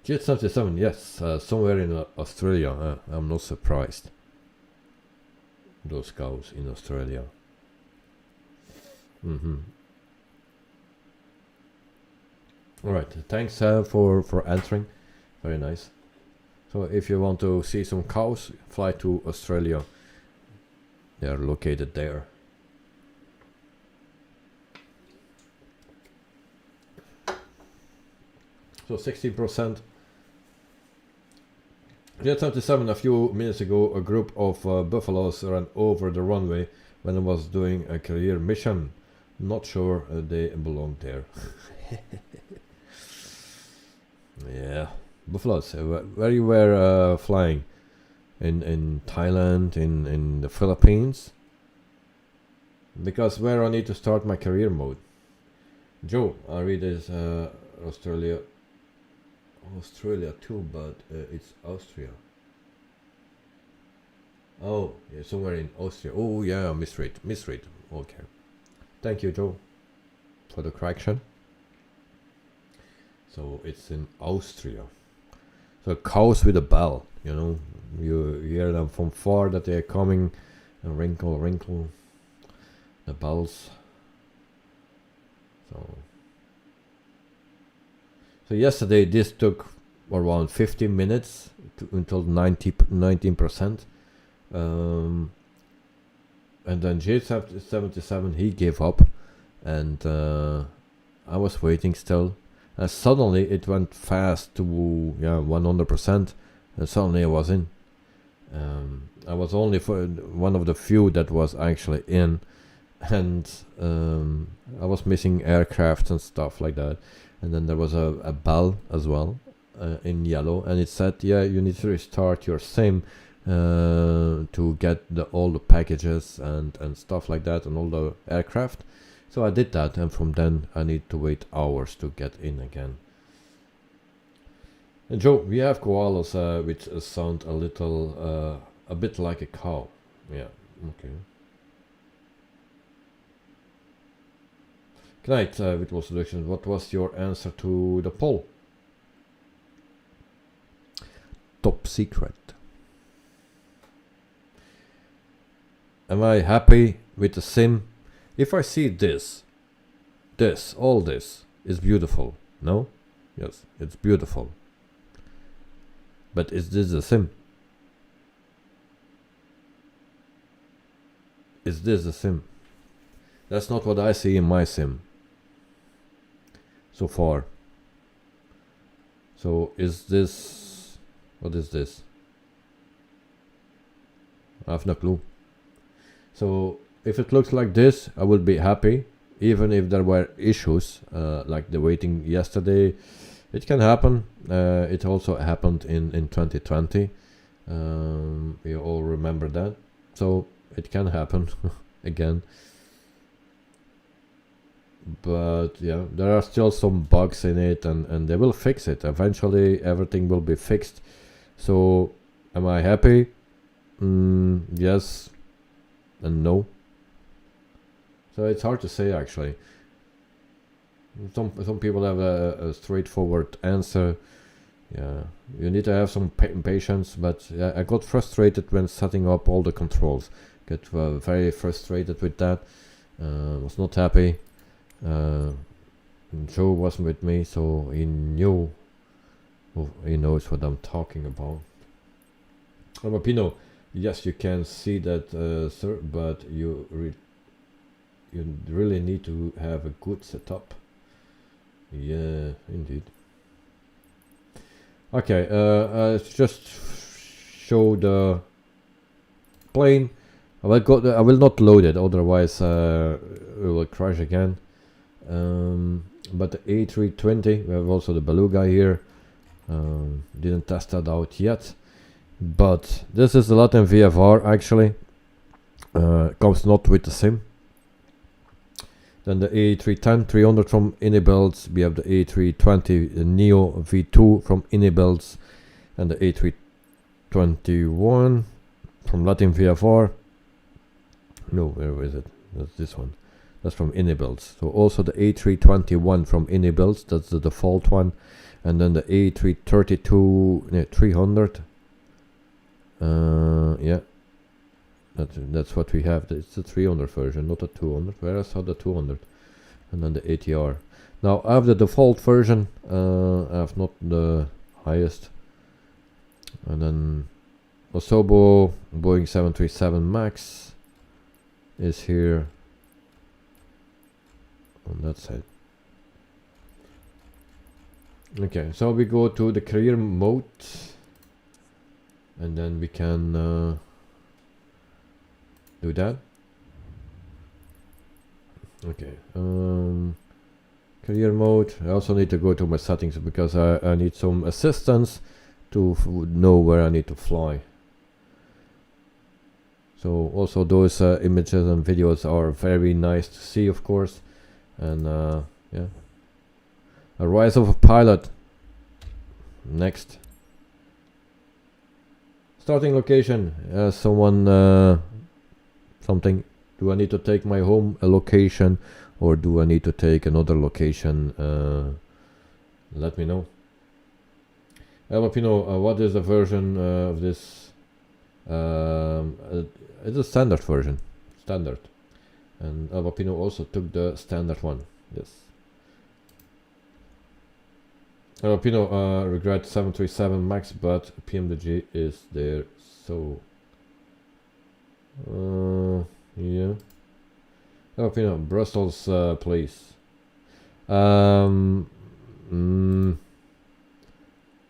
Jet77, yes, somewhere in Australia. I'm not surprised. Those cows in Australia. Alright, thanks for answering. Very nice. So if you want to see some cows, fly to Australia. They are located there. So 16%. Jet 77, a few minutes ago, a group of buffaloes ran over the runway when I was doing a career mission. Not sure they belong there. Yeah, buffaloes. Where you were flying? In Thailand, in the Philippines? Because where I need to start my career mode. Joe, I read this Australia too, but it's Austria. Oh, yeah, somewhere in Austria. Oh yeah, misread. Okay. Thank you, Joe, for the correction. So it's in Austria. So cows with a bell, you know. You hear them from far that they are coming, and wrinkle, the bells. So yesterday this took around 15 minutes until 19%. And then J77, he gave up, and I was waiting still. And suddenly it went fast to 100%, and suddenly I was in. I was only for one of the few that was actually in, and I was missing aircraft and stuff like that. And then there was a bell as well in yellow, and it said, yeah, you need to restart your sim to get all the packages and stuff like that, and all the aircraft. So I did that, and from then I need to wait hours to get in again. And Joe, we have koalas which sound a bit like a cow. Yeah, okay. Good night, Wittebols Solutions. What was your answer to the poll? Top secret. Am I happy with the sim? If I see all this is beautiful. No? Yes, it's beautiful. But is this a sim? Is this a sim? That's not what I see in my sim so far. So is this, what is this? I have no clue. So if it looks like this, I will be happy, even if there were issues like the waiting yesterday. It can happen. It also happened in 2020. You all remember that. So it can happen again. But yeah, there are still some bugs in it, and they will fix it. Eventually everything will be fixed. So am I happy? Yes and no. So it's hard to say actually. Some people have a straightforward answer. Yeah, you need to have some patience, but yeah, I got frustrated when setting up all the controls. Got very frustrated with that. Was not happy. Joe wasn't with me, so he knew. He knows what I'm talking about. Pino, yes, you can see that, sir, but you really need to have a good setup. Yeah, indeed. Okay, just show the plane. I will not load it, otherwise it will crash again. But the A320, we have also the Beluga here. Didn't test that out yet, but this is the Latin VFR actually. Comes not with the sim. Then the A310 300 from inibuilds. We have the A320 Neo V2 from inibuilds, and the A321 from Latin VFR. No, where is it? That's this one. That's from inibuilds. So also the A321 from inibuilds. That's the default one, and then the A332 300. Yeah. That's what we have. It's the 300 version, not the 200. Where I saw the 200, and then the ATR. Now I have the default version. I have not the highest. And then Asobo Boeing 737 Max is here on that side. Okay, so we go to the career mode, and then we can. Do that. Okay. Career mode. I also need to go to my settings because I need some assistance to know where I need to fly. So also those images and videos are very nice to see, of course. And yeah. A rise of a pilot. Next. Starting location. Someone something. Do I need to take my home a location, or do I need to take another location? Let me know. Pino, what is the version of this? It's a standard version. Standard. And Pino also took the standard one. Yes. Pino, regret 737 Max, but PMDG is there, so yeah. Pino, Brussels, please. Want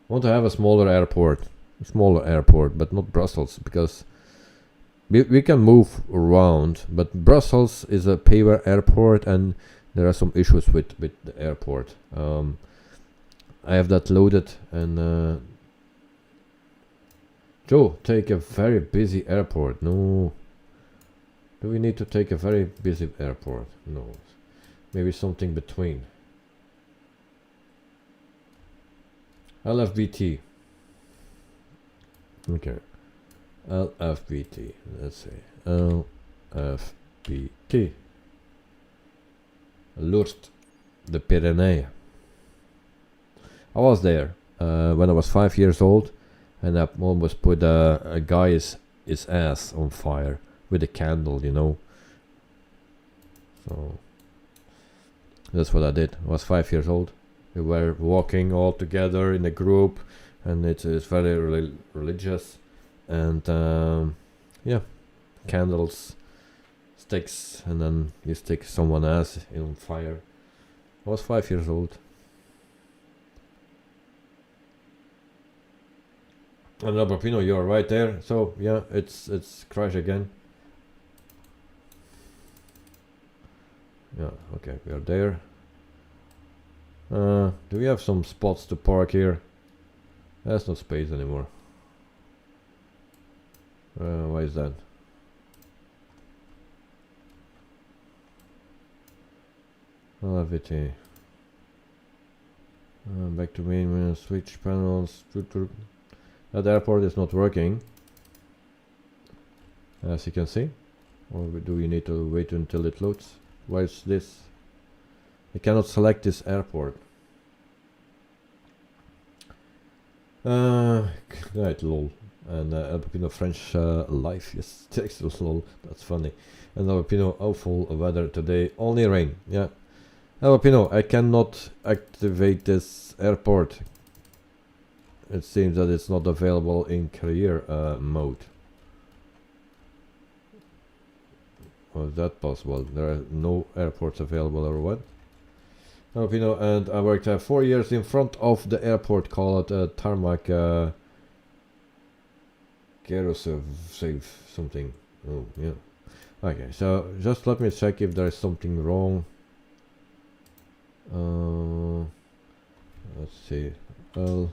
to have a smaller airport, but not Brussels, because we can move around, but Brussels is a paver airport, and there are some issues with the airport. I have that loaded, and Joe, take a very busy airport. No. Do we need to take a very busy airport? No. Maybe something between. LFBT. Okay. LFBT. Let's see. LFBT. Lourdes de Pyrénées. I was there when I was 5 years old, and I almost put a guy's ass on fire with a candle, you know. So that's what I did. I was 5 years old. We were walking all together in a group, and it's very religious, and yeah, candles, sticks, and then you stick someone else on fire. I was 5 years old. And Alberpino, you're right there. So yeah, it's crash again. Yeah, okay, we are there. Do we have some spots to park here? There's no space anymore. Why is that? LVT. Back to main menu, switch panels. That airport is not working, as you can see. Or do we need to wait until it loads? Why is this? I cannot select this airport. Right, lol. And Alpino French life, yes, text was lol, that's funny. And Alpino, awful weather today, only rain, yeah. Alpino, I cannot activate this airport. It seems that it's not available in career mode. How is that possible? There are no airports available or what? Alpino, and I worked 4 years in front of the airport, call it tarmac save something. Oh yeah. Okay, so just let me check if there is something wrong. Let's see. LFBT.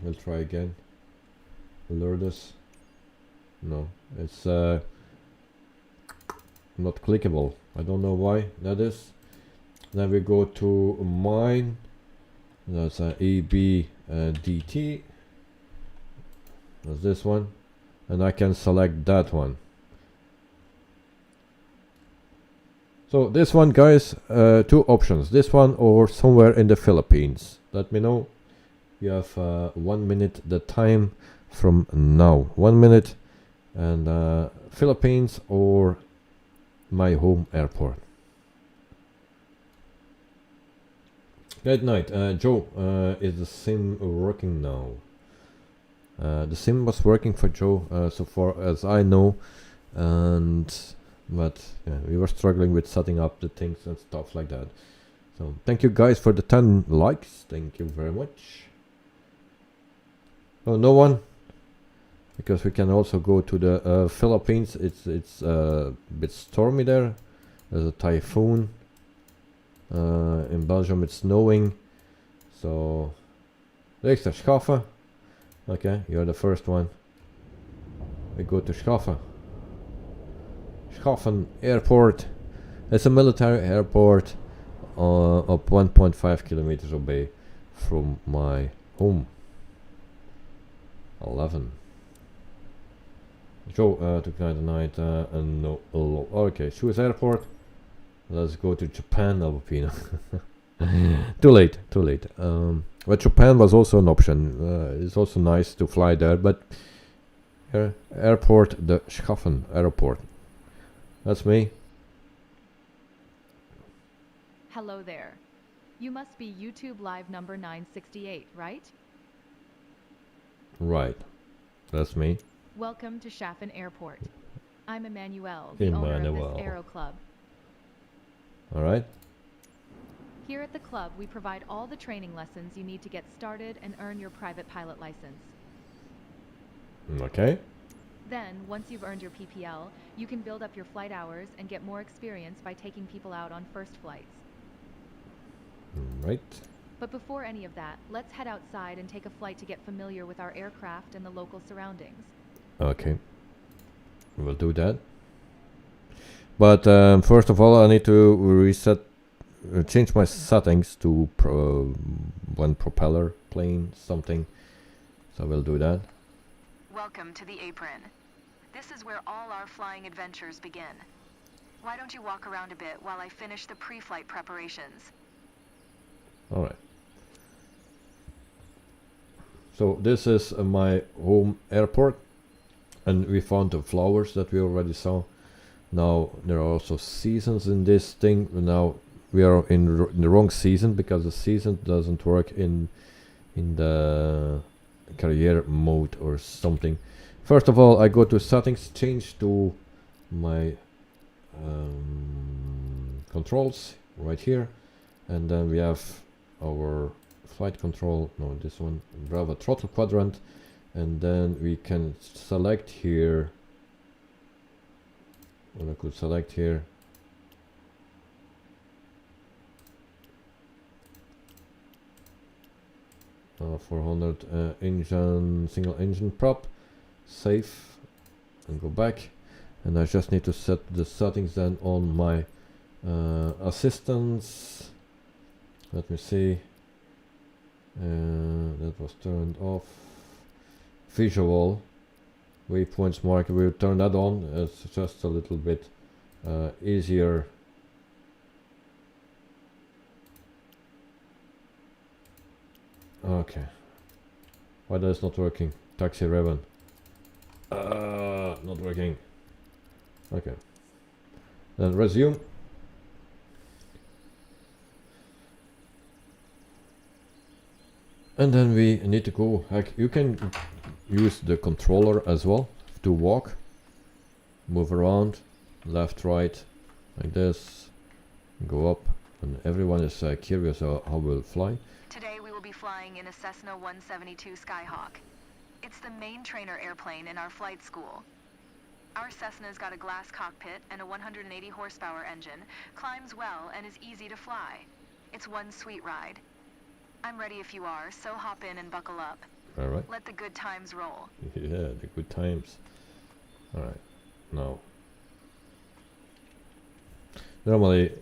We'll try again. Lourdes. No, it's not clickable. I don't know why that is. Then we go to mine. That's EBDT. That's this one, and I can select that one. So this one, guys, two options, this one or somewhere in the Philippines. Let me know. You have 1 minute the time from now, 1 minute, and Philippines or my home airport. Good night. Joe, is the sim working now? The sim was working for Joe so far as I know, but yeah, we were struggling with setting up the things and stuff like that. So thank you guys for the 10 likes. Thank you very much. Oh, no one, because we can also go to the Philippines. It's a bit stormy there. There's a typhoon. In Belgium it's snowing. So there's the Schaffe. Okay, you're the first one. We go to Schaffe. Schaffen Airport. It's a military airport up 1.5 kilometers away from my home. 11. Joe took night and no. Okay, Suez Airport. Let's go to Japan, Alpina. Too late. But Japan was also an option. It's also nice to fly there, but airport, the Schaffen Airport. That's me. Hello there. You must be YouTube Live number 968, right? Right. That's me. Welcome to Schaffen Airport. I'm Emmanuel, the owner of this Aero Club. Alright. Here at the club, we provide all the training lessons you need to get started and earn your private pilot license. Okay. Then, once you've earned your PPL, you can build up your flight hours and get more experience by taking people out on first flights. Right. But before any of that, let's head outside and take a flight to get familiar with our aircraft and the local surroundings. Okay. We'll do that. But first of all, I need to reset, change my settings to one propeller plane, something. So we'll do that. Welcome to the apron. This is where all our flying adventures begin. Why don't you walk around a bit while I finish the pre-flight preparations? Alright. So this is my home airport, and we found the flowers that we already saw. Now there are also seasons in this thing. Now we are in the wrong season because the season doesn't work in the career mode or something. First of all, I go to settings, change to my controls right here, and then we have our flight control, no, this one, Bravo throttle quadrant, and then we can select here, what I could select here, A400 engine, single engine prop, save, and go back, and I just need to set the settings then on my assistance. Let me see. That was turned off. Visual waypoints marker, we'll turn that on. It's just a little bit easier. Okay. Why that is not working? Taxi Raven. Not working. Okay. Then resume. And then we need to go, like, you can use the controller as well to walk, move around, left, right, like this, go up, and everyone is curious how we'll fly. Today we will be flying in a Cessna 172 Skyhawk. It's the main trainer airplane in our flight school. Our Cessna's got a glass cockpit and a 180 horsepower engine, climbs well, and is easy to fly. It's one sweet ride. I'm ready if you are, so hop in and buckle up. Alright. Let the good times roll. Yeah, the good times. Alright, now. Normally,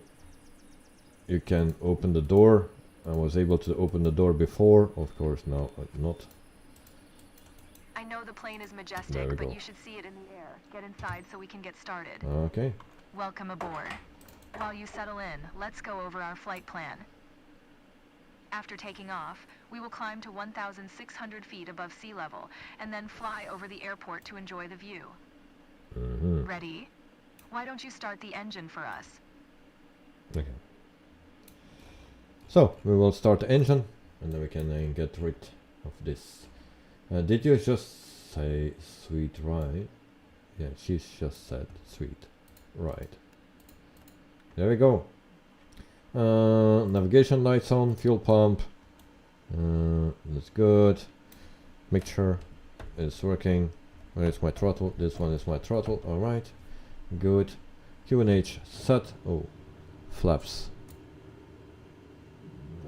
you can open the door. I was able to open the door before, of course now not. I know the plane is There majestic, we but go. you should see it in the air. Get inside so we can get started. Okay. Welcome aboard. While you settle in, let's go over our flight plan. After taking off, we will climb to 1,600 feet above sea level, and then fly over the airport to enjoy the view. Ready? Why don't you start the engine for us? Okay. So, we will start the engine, and then we can get rid of this. Did you just say sweet ride? Yeah, she just said sweet ride. There we go. Navigation lights on, fuel pump. That's good. Mixture is working. Where is my throttle? This one is my throttle. Alright. Good. QNH set. Oh, flaps.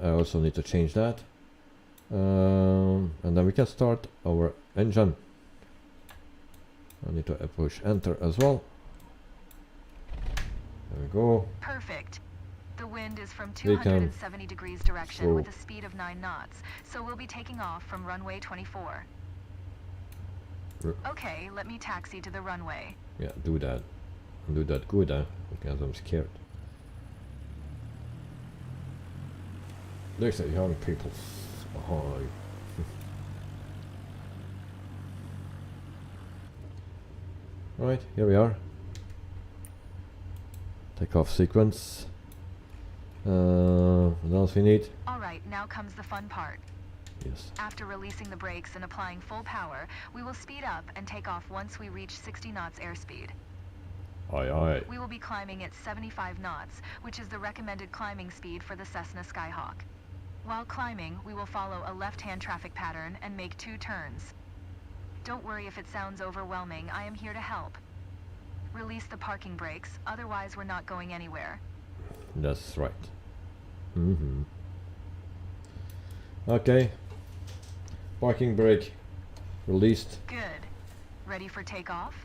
I also need to change that. And then we can start our engine. I need to push enter as well. There we go. Perfect. The wind is from We can 270 degrees direction go. with a speed of 9 knots, so we'll be taking off from runway 24. Okay, let me taxi to the runway. Yeah, do that. And do that good, because I'm scared. There's a young people. Oh. Right, here we are. Takeoff sequence. What else we need? Alright, now comes the fun part. Yes. After releasing the brakes and applying full power, we will speed up and take off once we reach 60 knots airspeed. Aye aye. We will be climbing at 75 knots, which is the recommended climbing speed for the Cessna Skyhawk. While climbing, we will follow a left-hand traffic pattern and make 2 turns. Don't worry if it sounds overwhelming, I am here to help. Release the parking brakes, otherwise we're not going anywhere. That's right. Okay. Parking brake released. Good. Ready for takeoff?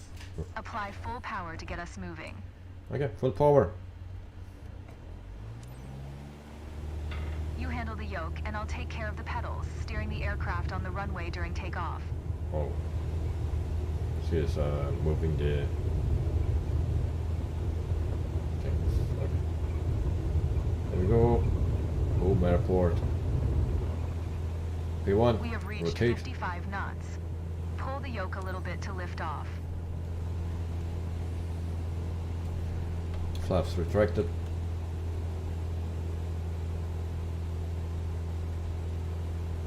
Apply full power to get us moving. Okay, full power. You handle the yoke, and I'll take care of the pedals, steering the aircraft on the runway during takeoff. Oh. She is moving the... Okay. There we go. Home airport. P1. We have reached Rotate. 55 knots. Pull the yoke a little bit to lift off. Flaps retracted.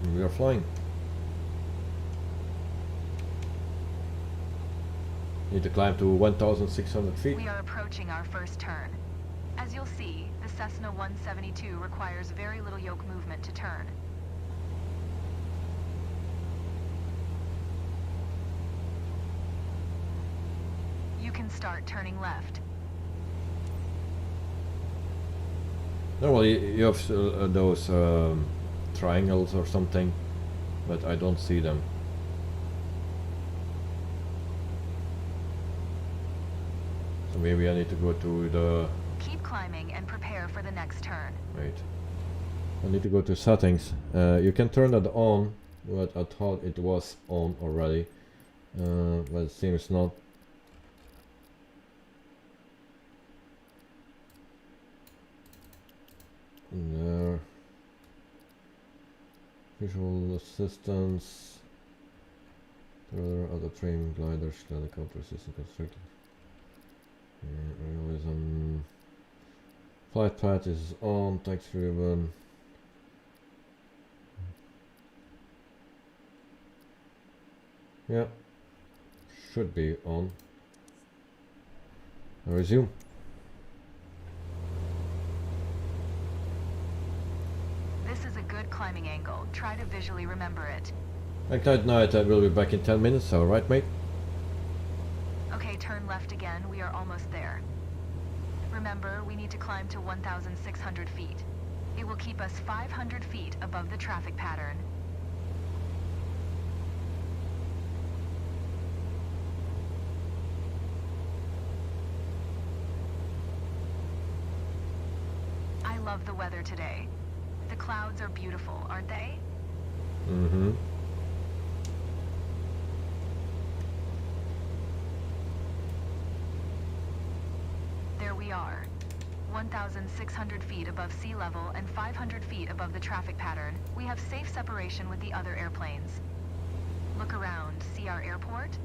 And we are flying. Need to climb to 1,600 feet. We are approaching our first turn. As you'll see, the Cessna 172 requires very little yoke movement to turn. You can start turning left. Normally you have those triangles or something, but I don't see them. So maybe I need to go to the... Keep climbing and prepare for the next turn. Wait. I need to go to settings. You can turn that on, but I thought it was on already. But it seems not. There. Visual assistance. Further other training gliders, helicopter assistant constructed. Realism. Flight path is on, taxi ribbon. Yeah. Should be on. Resume. This is a good climbing angle. Try to visually remember it. Ignite night, I will be back in 10 minutes, alright mate? Okay, turn left again. We are almost there. Remember, we need to climb to 1,600 feet. It will keep us 500 feet above the traffic pattern. I love the weather today. The clouds are beautiful, aren't they? Mm-hmm. There we are. 1,600 feet above sea level and 500 feet above the traffic pattern. We have safe separation with the other airplanes. Look around. See our airport?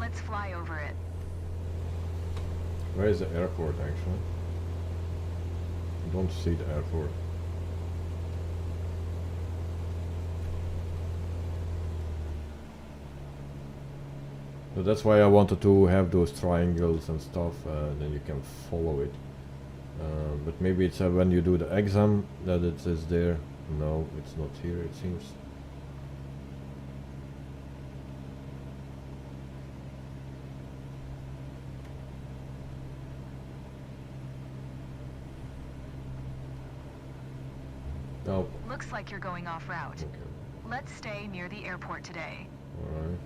Let's fly over it. Where is the airport actually? I don't see the airport. So that's why I wanted to have those triangles and stuff, then you can follow it. But maybe it's when you do the exam that it is there. No, it's not here it seems. Oh. Looks like you're going off route. Okay. Let's stay near the airport today. Alright.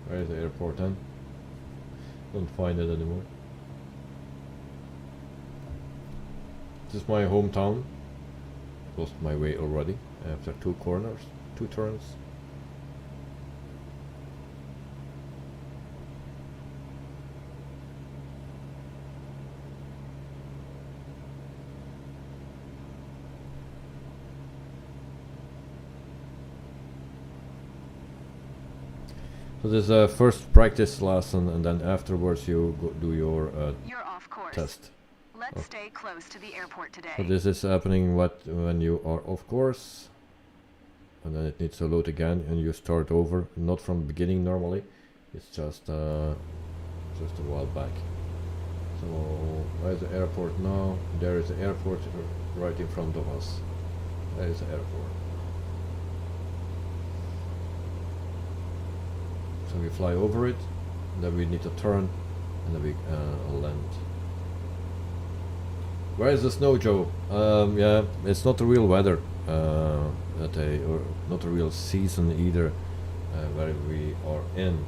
Where is the airport then? Don't find it anymore. This is my hometown. Lost my way already after two turns. So this is a first practice lesson, and then afterwards you do your You're off course. test. Let's stay close to the airport today. So this is happening when you are off course, and then it needs to load again, and you start over, not from the beginning normally. It's just a while back. So where's the airport now? There is the airport right in front of us. There is the airport. So we fly over it, then we need to turn, and then we land. Where is the snow, Joe? Yeah, it's not the real weather, or not the real season either, where we are in.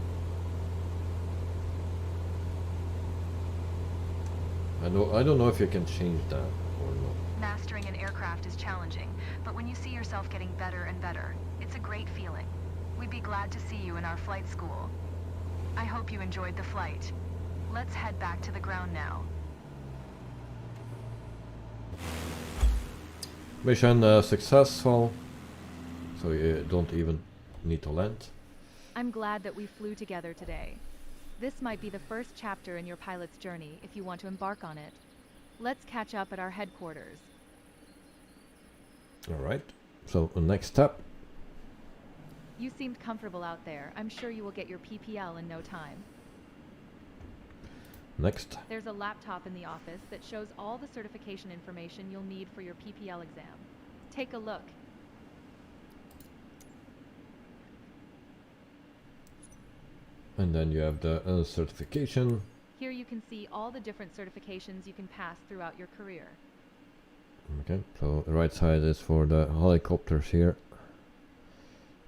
I don't know if you can change that or not. Mastering an aircraft is challenging, but when you see yourself getting better and better, it's a great feeling. We'd be glad to see you in our flight school. I hope you enjoyed the flight. Let's head back to the ground now. Mission successful, so you don't even need to land. I'm glad that we flew together today. This might be the first chapter in your pilot's journey if you want to embark on it. Let's catch up at our headquarters. Alright, so the next step. You seemed comfortable out there. I'm sure you will get your PPL in no time. Next. There's a laptop in the office that shows all the certification information you'll need for your PPL exam. Take a look. And then you have the certification. Here you can see all the different certifications you can pass throughout your career. Okay, so the right side is for the helicopters here.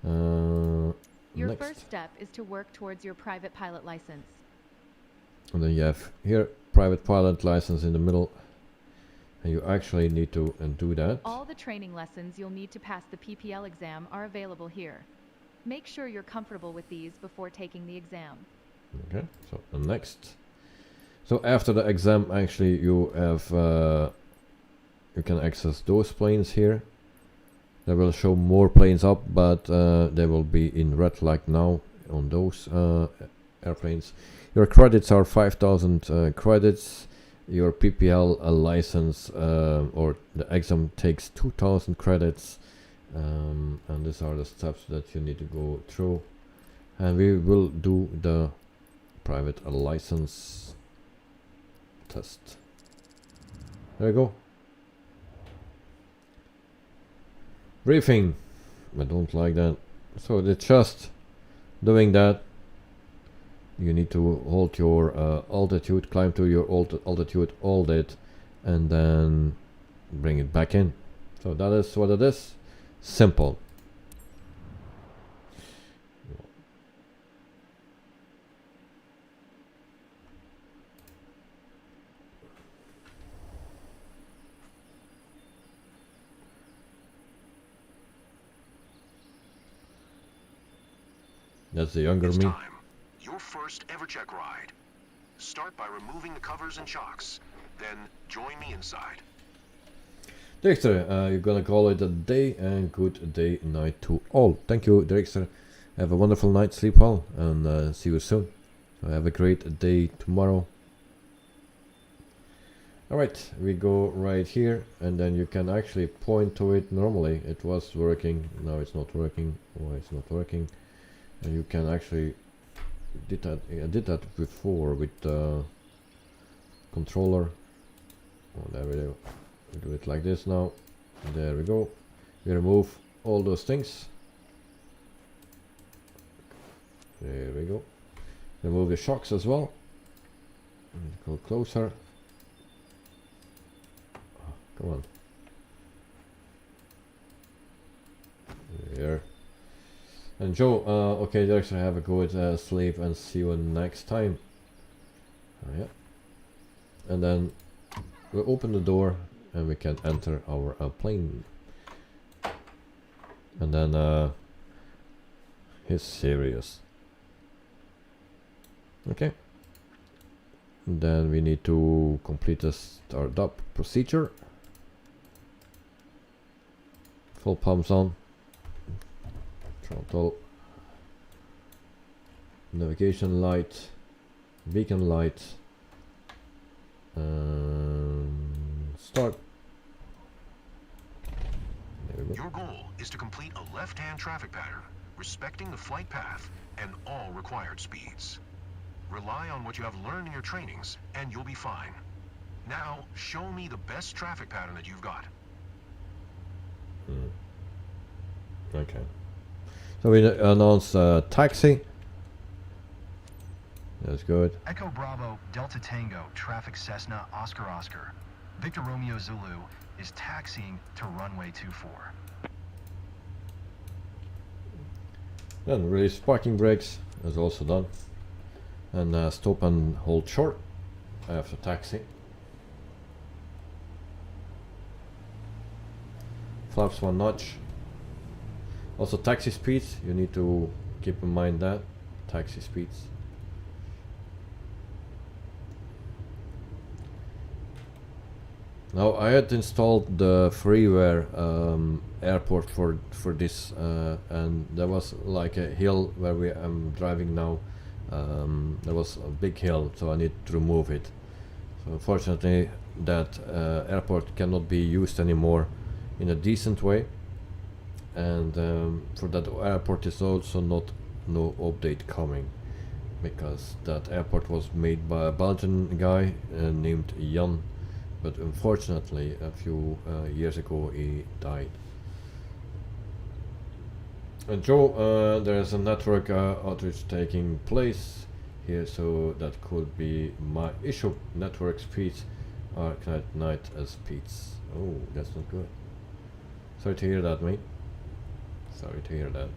Your Next. first step is to work towards your private pilot license. And then you have here private pilot license in the middle. And you actually need to do that. All the training lessons you'll need to pass the PPL exam are available here. Make sure you're comfortable with these before taking the exam. Okay, so the next. So after the exam, actually, you have you can access those planes here. They will show more planes up, but they will be in red like now on those airplanes. Your credits are 5,000 credits. Your PPL license or the exam takes 2,000 credits. And these are the steps that you need to go through. And we will do the private license test. There you go. Briefing. I don't like that. So it's just doing that. You need to hold your altitude, climb to your altitude, hold it, and then bring it back in. So that is what it is. Simple. That's the younger It's me. time. Your first ever check ride. Start by removing the covers and shocks. Then join me inside. Dexter, you're gonna call it a day, and good day night to all. Thank you, Dexter. Have a wonderful night, sleep well, and see you soon. So have a great day tomorrow. Alright, we go right here, and then you can actually point to it. Normally it was working, now it's not working. Why it's not working? And you can actually did that. I did that before with the controller. Oh, there we go. We do it like this now. There we go. We remove all those things. There we go. Remove the shocks as well. And go closer. Oh, come on. There. And Joe, okay, Derek, so have a good sleep and see you next time. Yeah. And then we'll open the door and we can enter our plane. And then he's serious. Okay. And then we need to complete the startup procedure. Full pumps on. Throttle, navigation light, beacon light, start. There we go. Your goal is to complete a left-hand traffic pattern, respecting the flight path and all required speeds. Rely on what you have learned in your trainings, and you'll be fine. Now, show me the best traffic pattern that you've got. Okay. So we announce taxi. That's good. Echo Bravo, Delta Tango, traffic Cessna, Oscar Oscar. Victor Romeo Zulu is taxiing to runway 24. Then release parking brakes is also done. And stop and hold short after taxi. Flaps one notch. Also taxi speeds, you need to keep in mind that. Taxi speeds. Now I had installed the freeware airport for this and there was like a hill where we am driving now. There was a big hill, so I need to remove it. So unfortunately that airport cannot be used anymore in a decent way. And for that airport is also no update coming, because that airport was made by a Belgian guy named Jan, but unfortunately a few years ago he died. Joe, there's a network outage taking place here, so that could be my issue. Network speeds are night as speeds. Oh, that's not good. Sorry to hear that, mate. Sorry to hear that.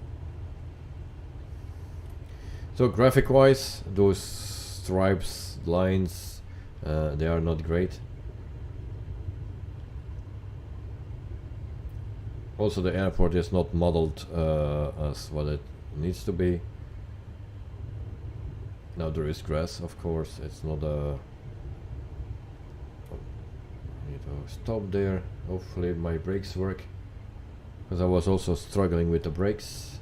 So graphic wise, those stripes, lines, they are not great. Also, the airport is not modeled as what it needs to be. Now there is grass, of course. It's not a... I need to stop there. Hopefully my brakes work, because I was also struggling with the brakes.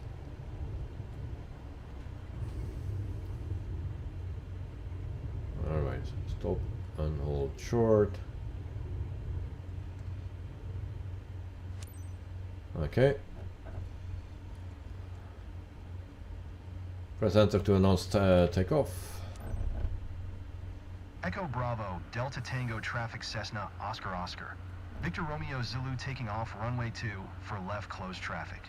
Alright, stop and hold short. Okay. Press enter to announce takeoff. Echo Bravo, Delta Tango Traffic Cessna, Oscar Oscar. Victor Romeo Zulu taking off runway 2 for left closed traffic.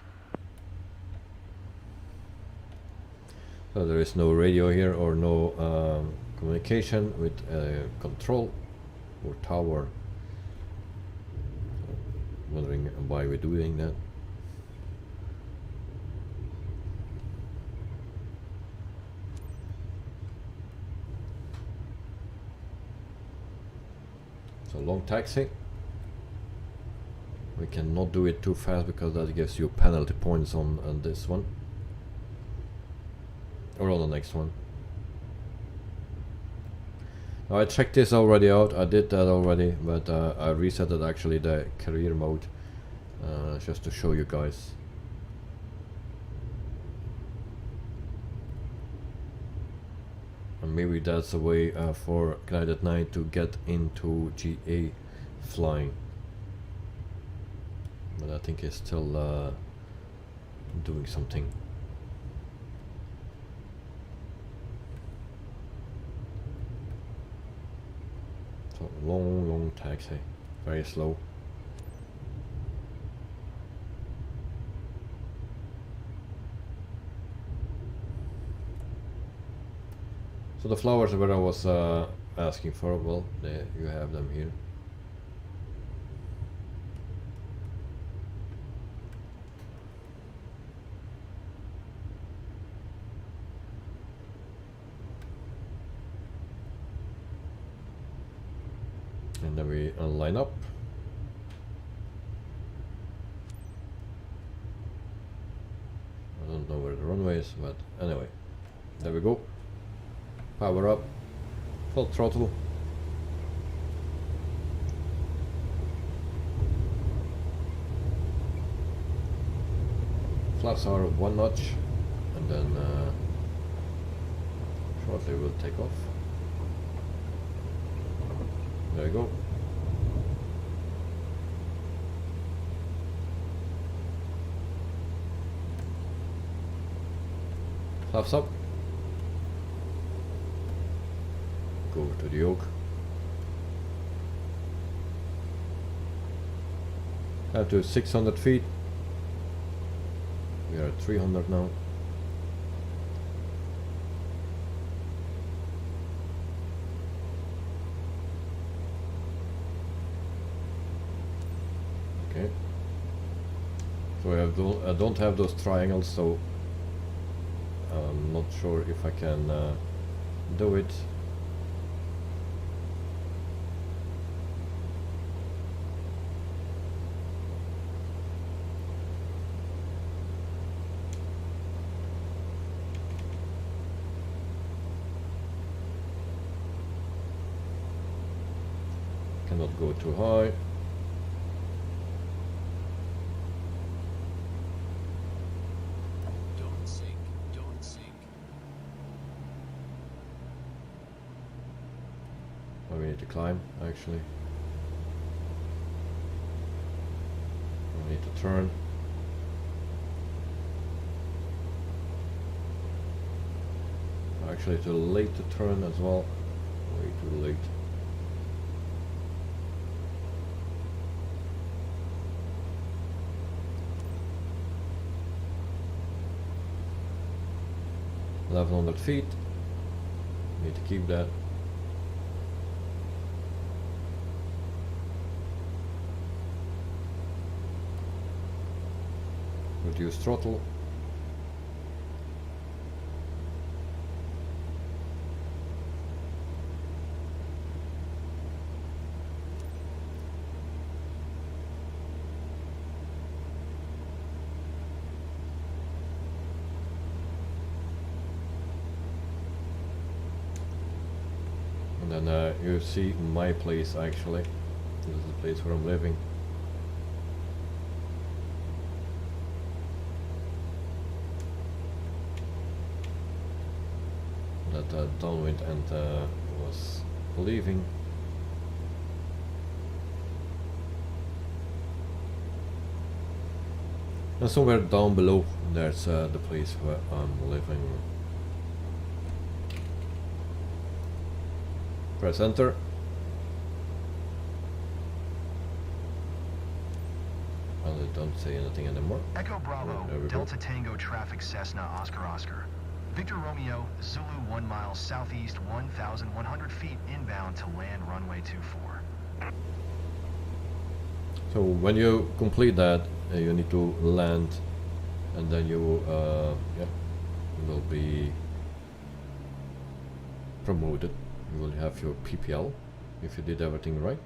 So there is no radio here or no communication with control or tower. Wondering why we're doing that. So long taxi. We cannot do it too fast because that gives you penalty points on this one. Or on the next one. Now I checked this already out, I did that already, but I reset it actually the career mode just to show you guys. And maybe that's a way for Glide at Night to get into GA flying. But I think it's still doing something. So long taxi, very slow. So the flowers where I was asking for, well, there you have them here. And then we line up. I don't know where the runway is, but anyway, there we go. Power up, full throttle. Flaps are 1 notch, and then shortly we'll take off. There you go. Flaps up. Go to the yoke. Up to 600 feet. We are at 300 now. Okay. So I don't have those triangles, so I'm not sure if I can do it. Cannot go too high. Don't sink, don't sink. Oh, we need to climb, actually. We need to turn. Actually, too late to turn as well. Way too late. 1100 feet. Need to keep that. Reduce throttle. And then you see my place actually. This is the place where I'm living. That downwind end was leaving. And somewhere down below there's the place where I'm living. Press enter. Well, they don't say anything anymore. Echo Bravo, There we go. Delta Tango traffic Cessna Oscar Oscar. Victor Romeo, Zulu 1 mile southeast 1,100 feet inbound to land runway 24. So when you complete that, you need to land, and then you will be promoted. You will have your PPL if you did everything right.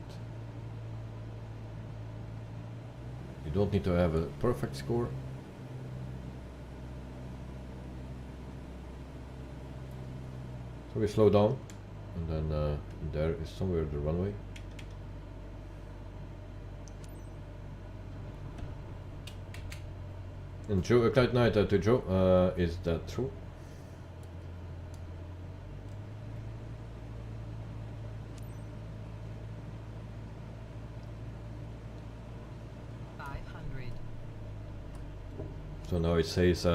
You don't need to have a perfect score. So we slow down, and then there is somewhere the runway. And Joe, Clyde Knight to Joe, is that true? So now it says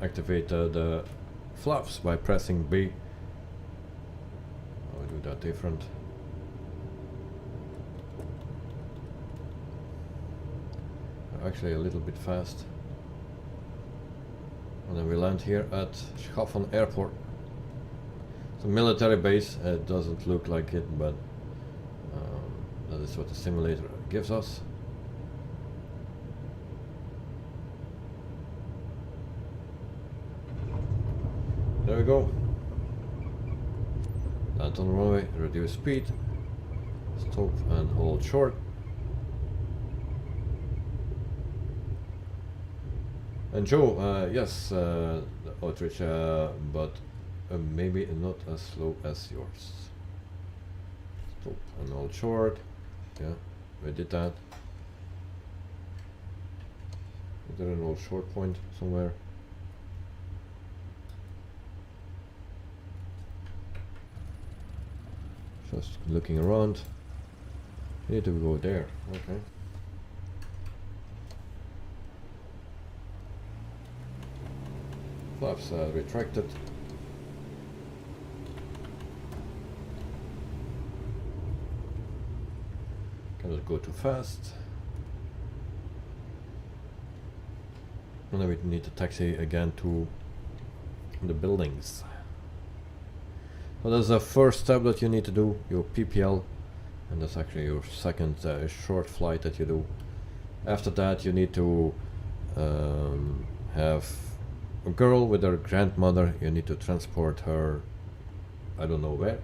activate the flaps by pressing B. I'll do that different. Actually a little bit fast. And then we land here at Schaffen Airport. It's a military base. It doesn't look like it, but that is what the simulator gives us. There we go. Land on the runway, reduce speed, stop and hold short. And Joe, yes, Outreach, but maybe not as slow as yours. Stop and hold short. Yeah, we did that. Is there an hold short point somewhere? Just looking around. Need to go there. Okay. Flaps retracted. Cannot go too fast. And then we need to taxi again to the buildings. So that's the first step that you need to do, your PPL, and that's actually your second short flight that you do. After that you need to have a girl with her grandmother. You need to transport her, I don't know where.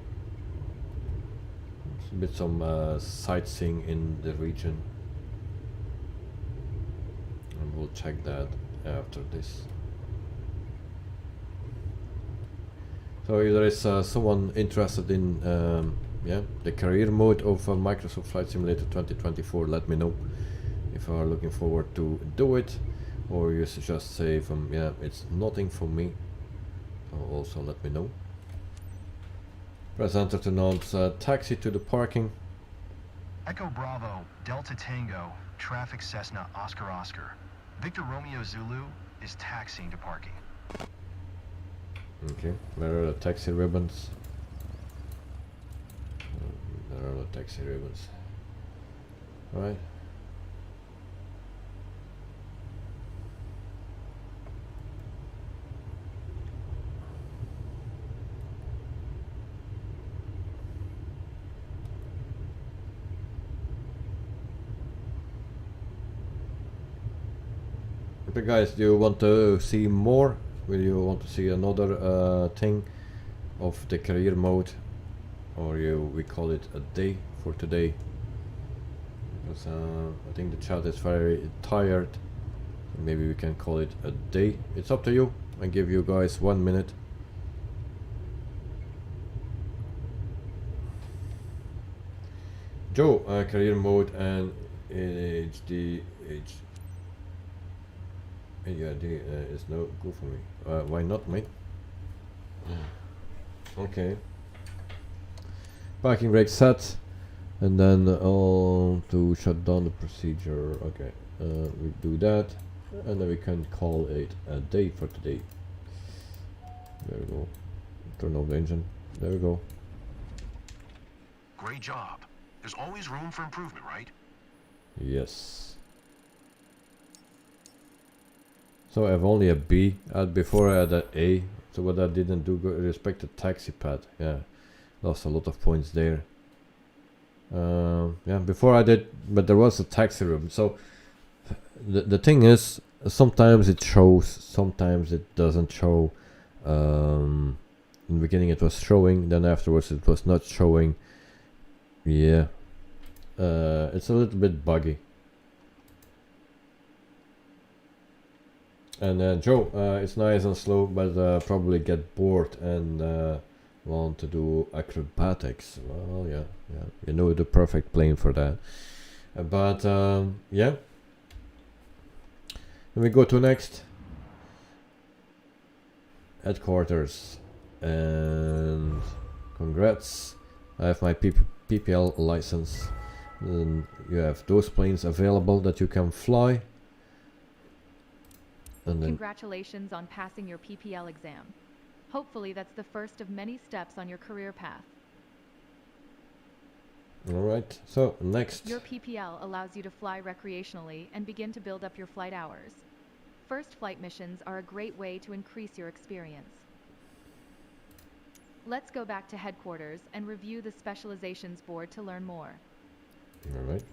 It's a bit some sightseeing in the region, and we'll check that after this. So if there is someone interested in the career mode of Microsoft Flight Simulator 2024, let me know if you are looking forward to do it, or you just say it's nothing for me. So also let me know. Press enter to announce taxi to the parking. Echo Bravo, Delta Tango, traffic Cessna Oscar Oscar. Victor Romeo Zulu is taxiing to parking. Okay, where are the taxi ribbons? There are the taxi ribbons. Right. But guys, do you want to see more? Will you want to see another thing of the career mode, or we call it a day for today? Because I think the chat is very tired. Maybe we can call it a day. It's up to you. I give you guys 1 minute. Joe, career mode and HD is no good for me. Why not, mate? Okay. Parking brake set, and then to shut down the procedure. Okay, we do that, and then we can call it a day for today. There we go. Turn off the engine. There we go. Great job. There's always room for improvement, right? Yes. So I have only a B. Before I had an A. So what I didn't do, respect the taxi pad. Yeah, lost a lot of points there. Yeah, before I did, but there was a taxi room. So the thing is, sometimes it shows, sometimes it doesn't show. In the beginning it was showing, then afterwards it was not showing. Yeah, it's a little bit buggy. And Joe, it's nice and slow, but probably get bored and want to do acrobatics. Well, yeah, you know the perfect plane for that. But yeah, then we go to next headquarters, and congrats, I have my PPL license. Then you have those planes available that you can fly. And then Congratulations on passing your PPL exam. Hopefully that's the first of many steps on your career path. alright, so next. Your PPL allows you to fly recreationally and begin to build up your flight hours. First flight missions are a great way to increase your experience. Let's go back to headquarters and review the specializations board to learn more. Alright.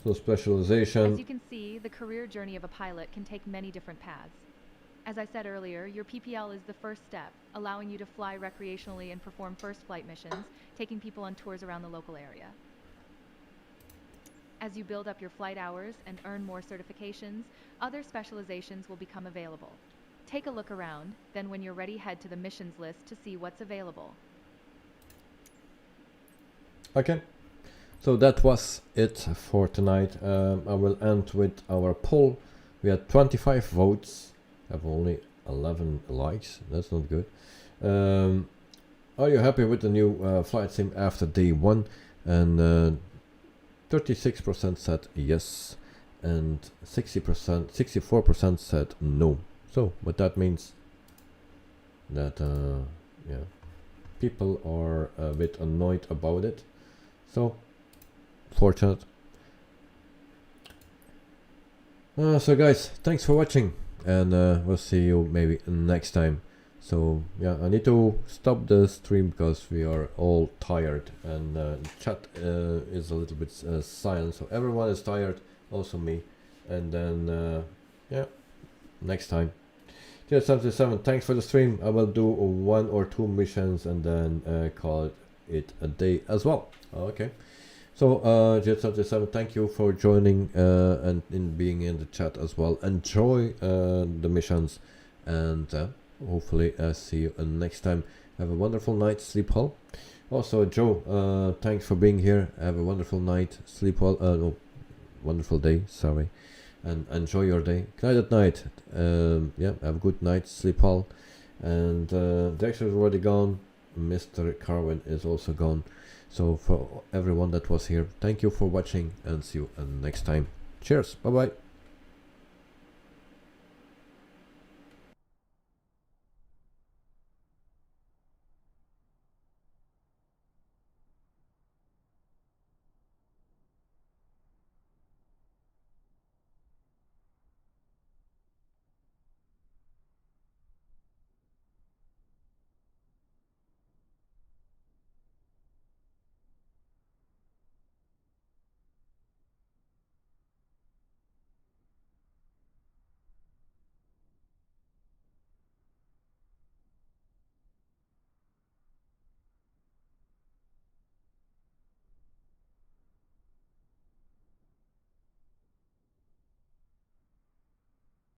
So specialization. As you can see, the career journey of a pilot can take many different paths. As I said earlier, your PPL is the first step, allowing you to fly recreationally and perform first flight missions, taking people on tours around the local area. As you build up your flight hours and earn more certifications, other specializations will become available. Take a look around, then when you're ready, head to the missions list to see what's available. Okay. So that was it for tonight. I will end with our poll. We had 25 votes. I have only 11 likes. That's not good. Are you happy with the new flight sim after day 1? And 36% said yes, and 64% said no. So what that means that yeah, people are a bit annoyed about it. So fortunate. So guys, thanks for watching, and we'll see you maybe next time. So yeah, I need to stop the stream because we are all tired, and the chat is a little bit silent, so everyone is tired, also me. And then yeah, next time. J77, thanks for the stream. I will do 1 or 2 missions and then call it a day as well. Okay. So J77, thank you for joining and in being in the chat as well. Enjoy the missions, and hopefully see you next time. Have a wonderful night, sleep well. Also Joe, thanks for being here. Have a wonderful night, sleep well. No, wonderful day, sorry, and enjoy your day. Good night at night. Yeah, have a good night, sleep well. And Dexter is already gone. Mr. Carwin is also gone. So for everyone that was here, thank you for watching, and see you next time. Cheers, bye bye.